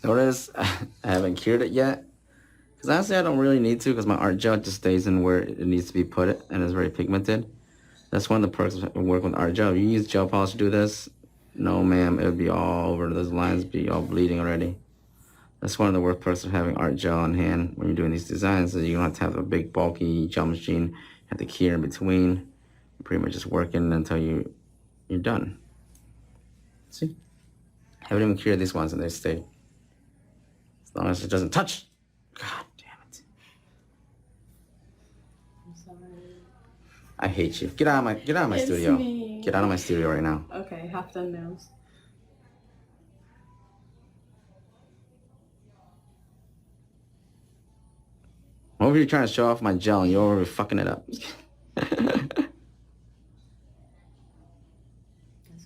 Notice I haven't cured it yet. Because honestly, I don't really need to because my art gel just stays in where it needs to be put and it's very pigmented. That's one of the perks of working with art gel. If you use gel polish to do this, no ma'am, it would be all over. Those lines be all bleeding already. That's one of the worst perks of having art gel on hand when you're doing these designs. So you don't have to have a big bulky gel machine. You have to cure in between. You're pretty much just working until you're done. See? I haven't even cured these ones and they stay. As long as it doesn't touch. God damn it. I'm sorry. I hate you. Get out of my It's studio. me. Get out of my studio right now. Okay, half done nails. I'm over here trying to show off my gel and you're over here fucking it up. That's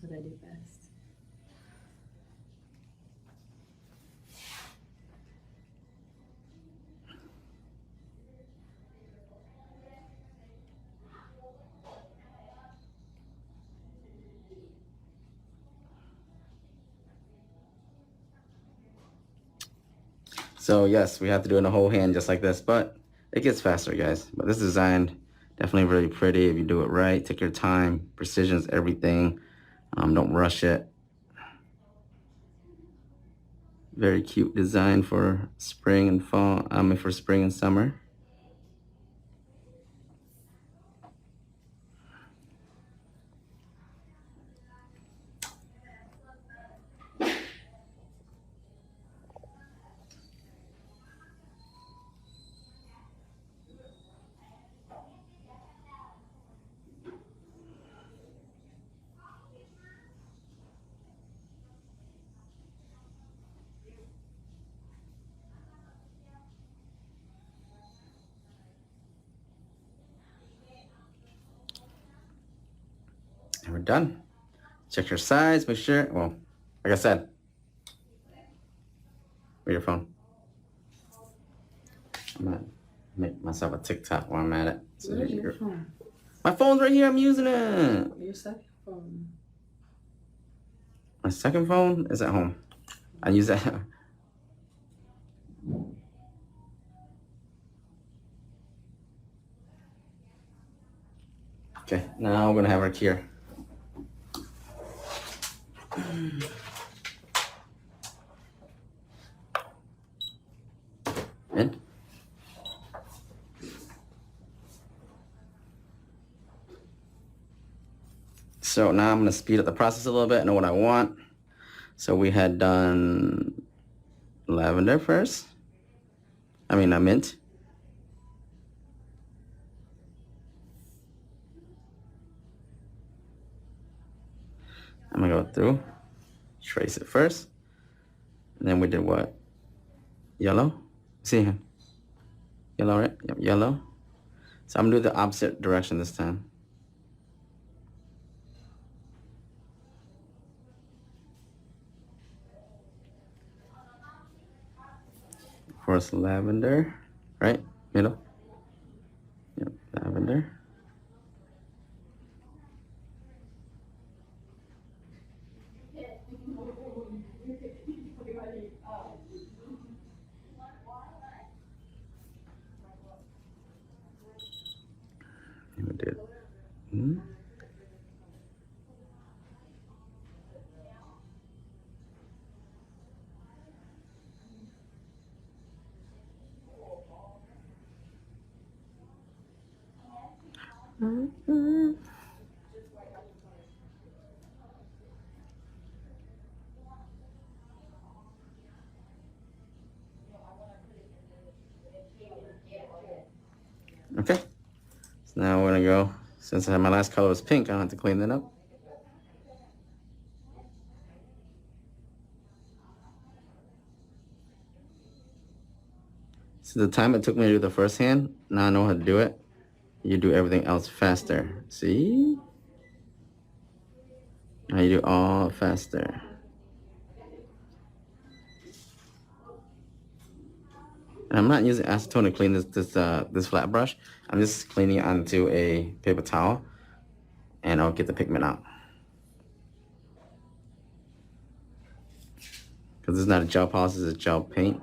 what I do best. So yes, we have to do it in a whole hand just like this, but it gets faster, guys. But this design, definitely really pretty if you do it right. Take your time. Precision is everything. Don't rush it. Very cute design for spring and fall. For spring and summer. And we're done. Check your size, make sure, well, like I said, with your phone. I'm gonna make myself a TikTok while I'm at it. So Where's your phone? My phone's right here, I'm using it. Your second phone. My second phone is at home. I use that. Okay, now we're gonna have our cure. And so now I'm gonna speed up the process a little bit. I know what I want. So we had done lavender first. Mint. I'm gonna go through, trace it first. And then we did what? Yellow? See here? Yellow, right? Yep, yellow. So I'm gonna do the opposite direction this time. Of course, lavender, right? Middle. Yep, lavender. And we did. Okay. So now we're gonna go, since my last color was pink, I don't have to clean that up. So the time it took me to do the first hand, now I know how to do it. You do everything else faster. See? Now you do all faster. And I'm not using acetone to clean this flat brush. I'm just cleaning it onto a paper towel, and I'll get the pigment out. Because it's not a gel polish, it's a gel paint.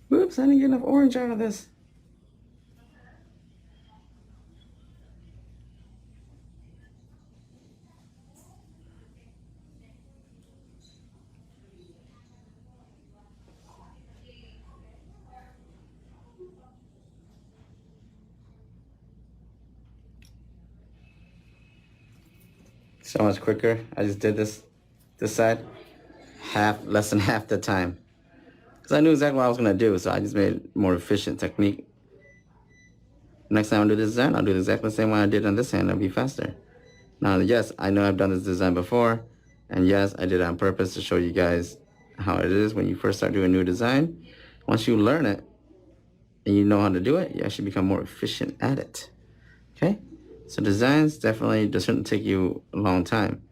Whoops, I didn't get enough orange out of this. So much quicker. I just did this side less than half the time. because I knew exactly what I was gonna do, so I just made it more efficient technique. Next time I do this design, I'll do exactly the same way I did on this hand. It'll be faster. Now, yes, I know I've done this design before, and yes, I did it on purpose to show you guys how it is when you first start doing a new design. Once you learn it and you know how to do it, you actually become more efficient at it. Okay? So designs definitely shouldn't take you a long time.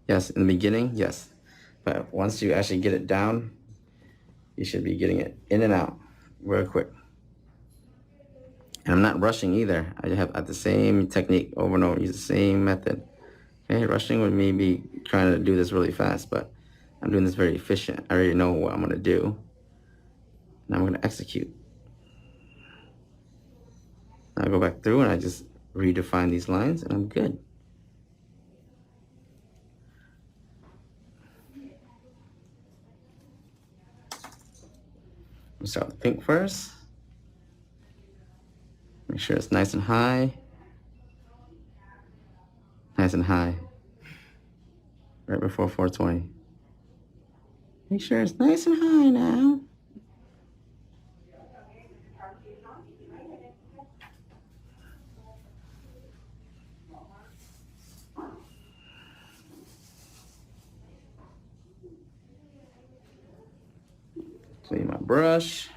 Yes, in the beginning, yes. But once you actually get it down, you should be getting it in and out real quick. And I'm not rushing either. I have the same technique over and over, use the same method. Okay, rushing would me be trying to do this really fast, but I'm doing this very efficient. I already know what I'm gonna do. Now I'm gonna execute. I go back through and I just redefine these lines and I'm good. We start with pink first. Make sure it's nice and high. Nice and high. Right before 420. Make sure it's nice and high now. Clean my brush.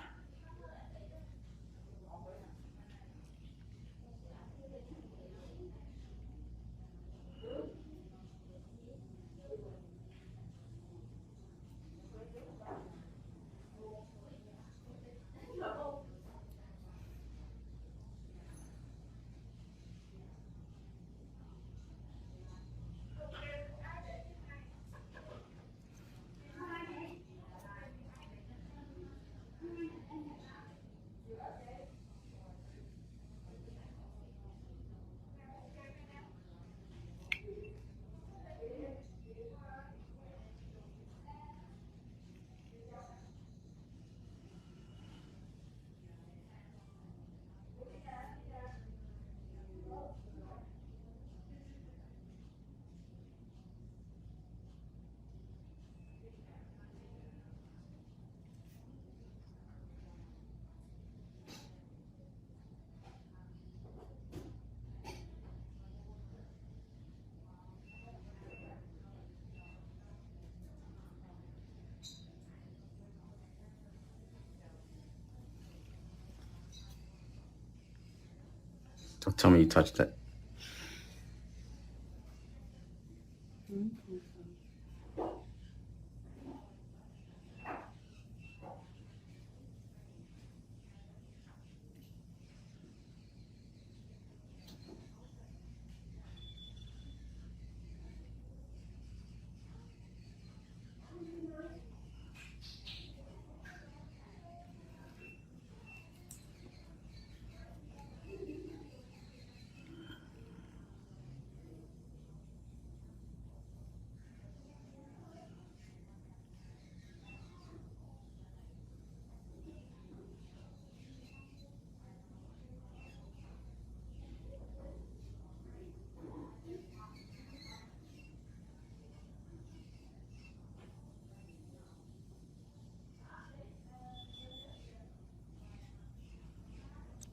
Don't tell me you touched it.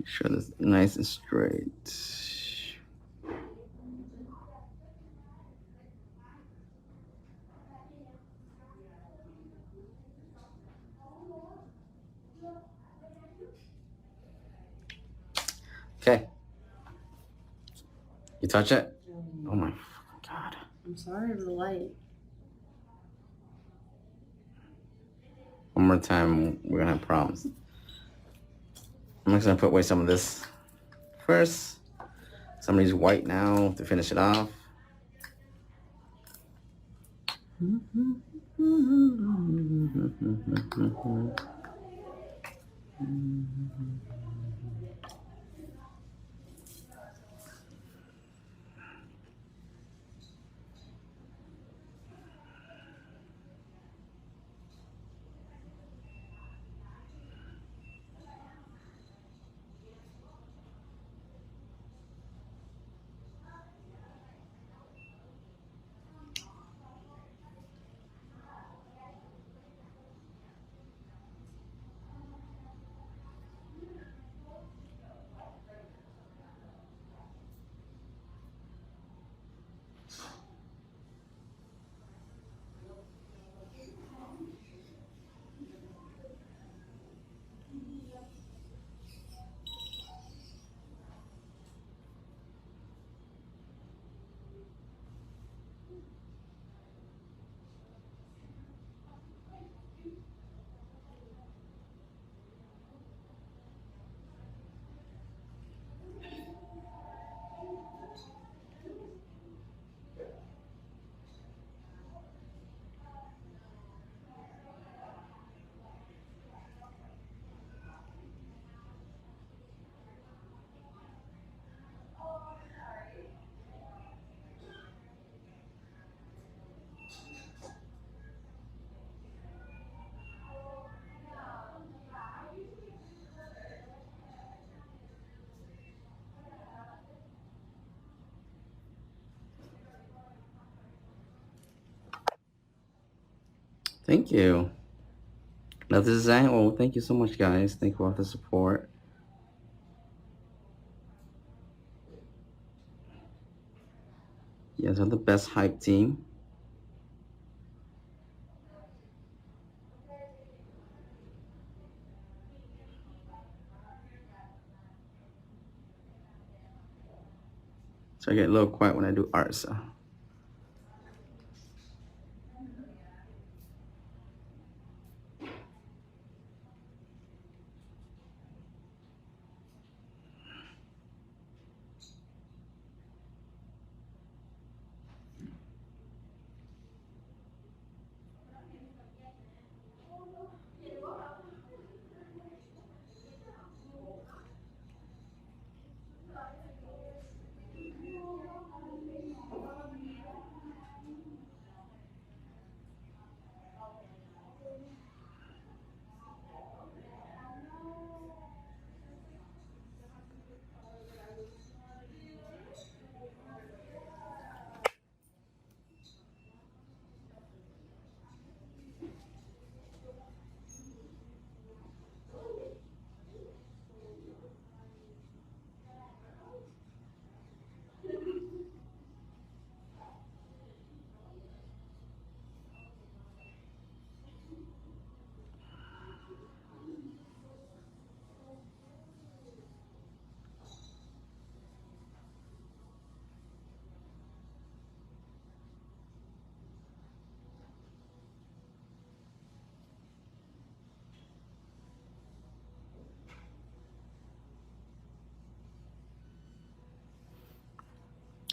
Make sure this is nice and straight. Okay. You touch it? Oh my God. I'm sorry for the light. One more time, we're gonna have problems. I'm just gonna put away some of this first. Some of these white now to finish it off. Thank you. Another design. Oh, thank you so much, guys. Thank you for all the support. You guys are the best hype team. So I get a little quiet when I do art, so.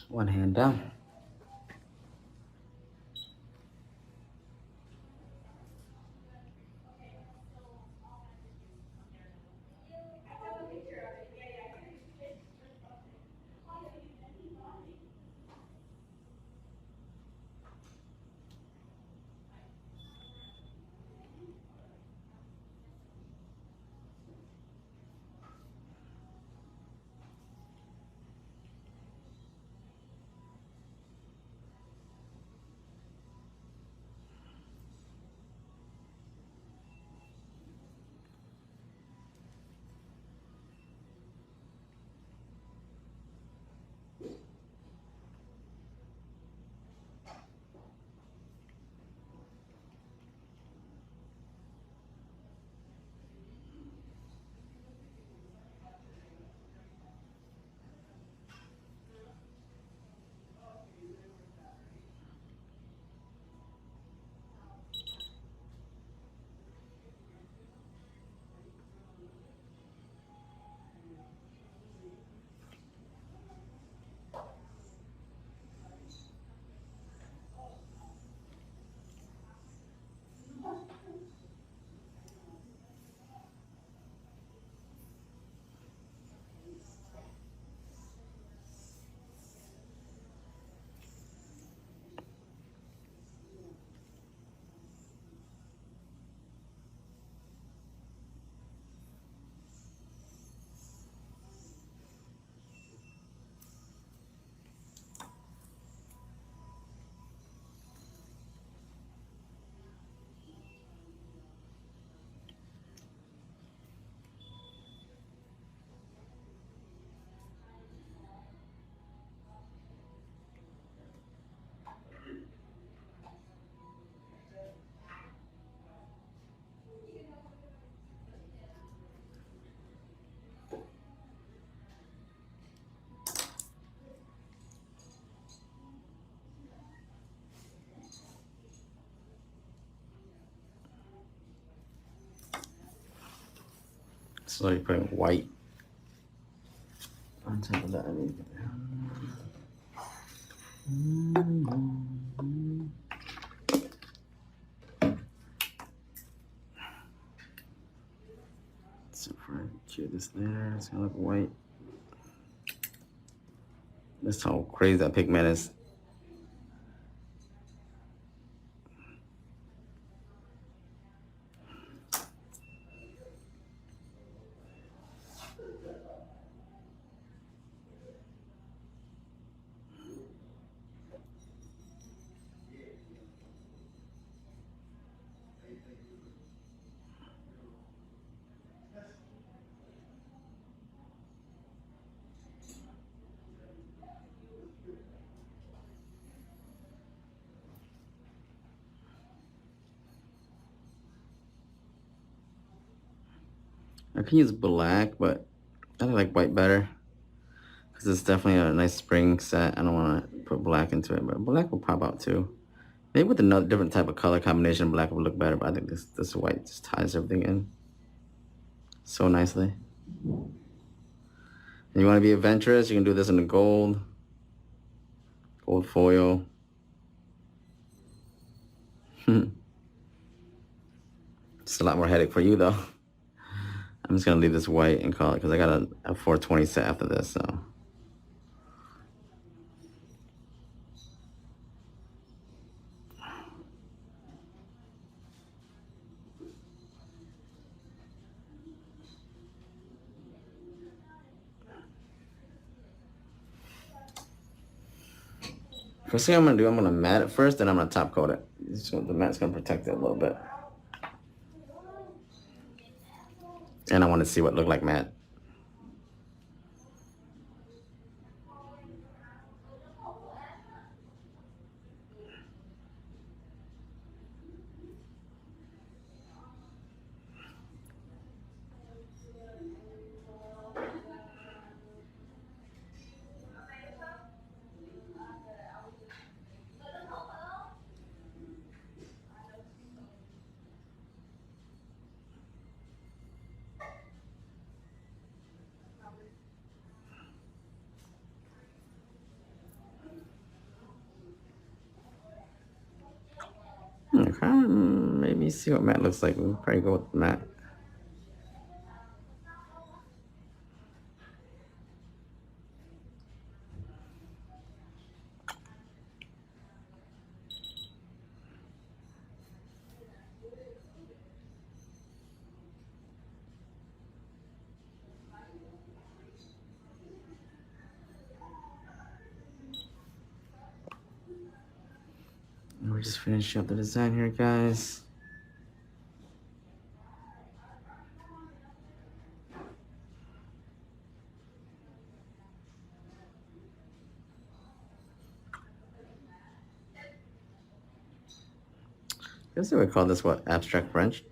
One hand down. Slowly putting white on top of that. So if I cue this there, it's gonna look white. That's how crazy that pigment is. I can use black, but I like white better because it's definitely a nice spring set. I don't want to put black into it, but black will pop out too. Maybe with another different type of color combination, black would look better, but I think this white just ties everything in so nicely. And you want to be adventurous, you can do this in the gold foil. It's a lot more headache for you though. I'm just gonna leave this white and call it because I got a 420 set after this, so. First thing I'm gonna do, I'm gonna mat it first, then I'm gonna top coat it. So the mat's gonna protect it a little bit. And I wanna see what it look like matte. Okay, maybe see what matte looks like. We'll probably go with matte. And we're just finishing up the design here, guys. I guess they would call this what? Abstract French?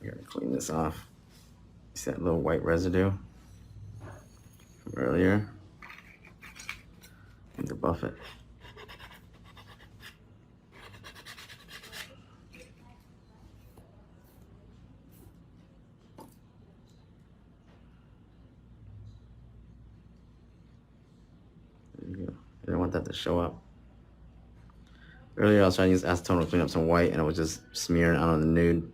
I gotta clean this off. See that little white residue from earlier? Need to buff it. There you go. I didn't want that to show up. Earlier I was trying to use acetone to clean up some white and it was just smearing out on the nude.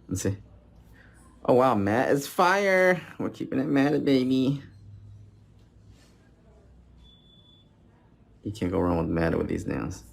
Let's see. Oh wow, matte is fire. We're keeping it matted, baby. You can't go wrong with matte with these nails.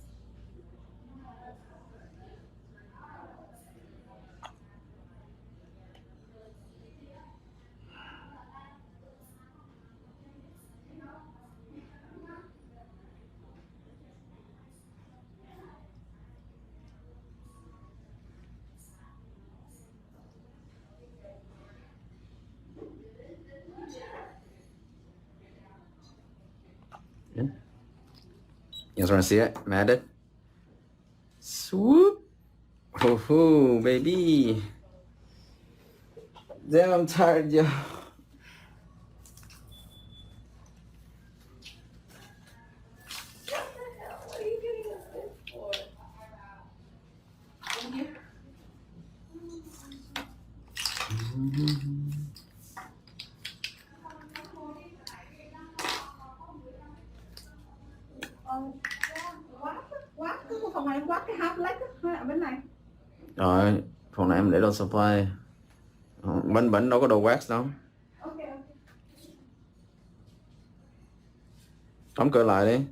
Yeah. You guys want to see it? Matted? Swoop! Hoo-hoo, baby. Damn, I'm tired, yo. Rồi, phòng này em để đồ supply. Bánh bánh đâu có đồ wax đâu. Đóng cửa lại đi.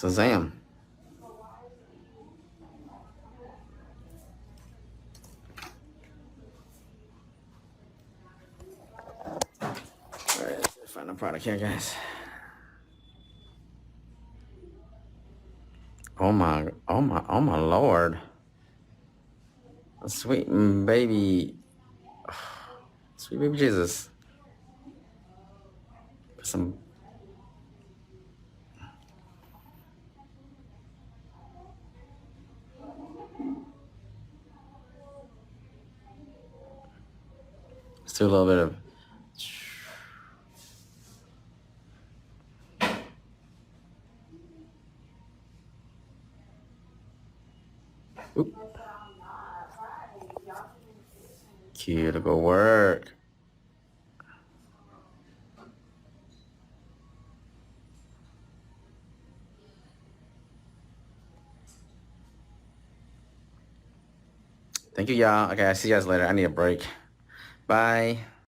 Shazam. Alright, let's find a product here, guys. Oh my lord. Sweet baby. Sweet baby Jesus. Some. Let's do a little bit of. Oop. Cute to go work. Thank you, y'all. Okay, I'll see you guys later. I need a break. Bye.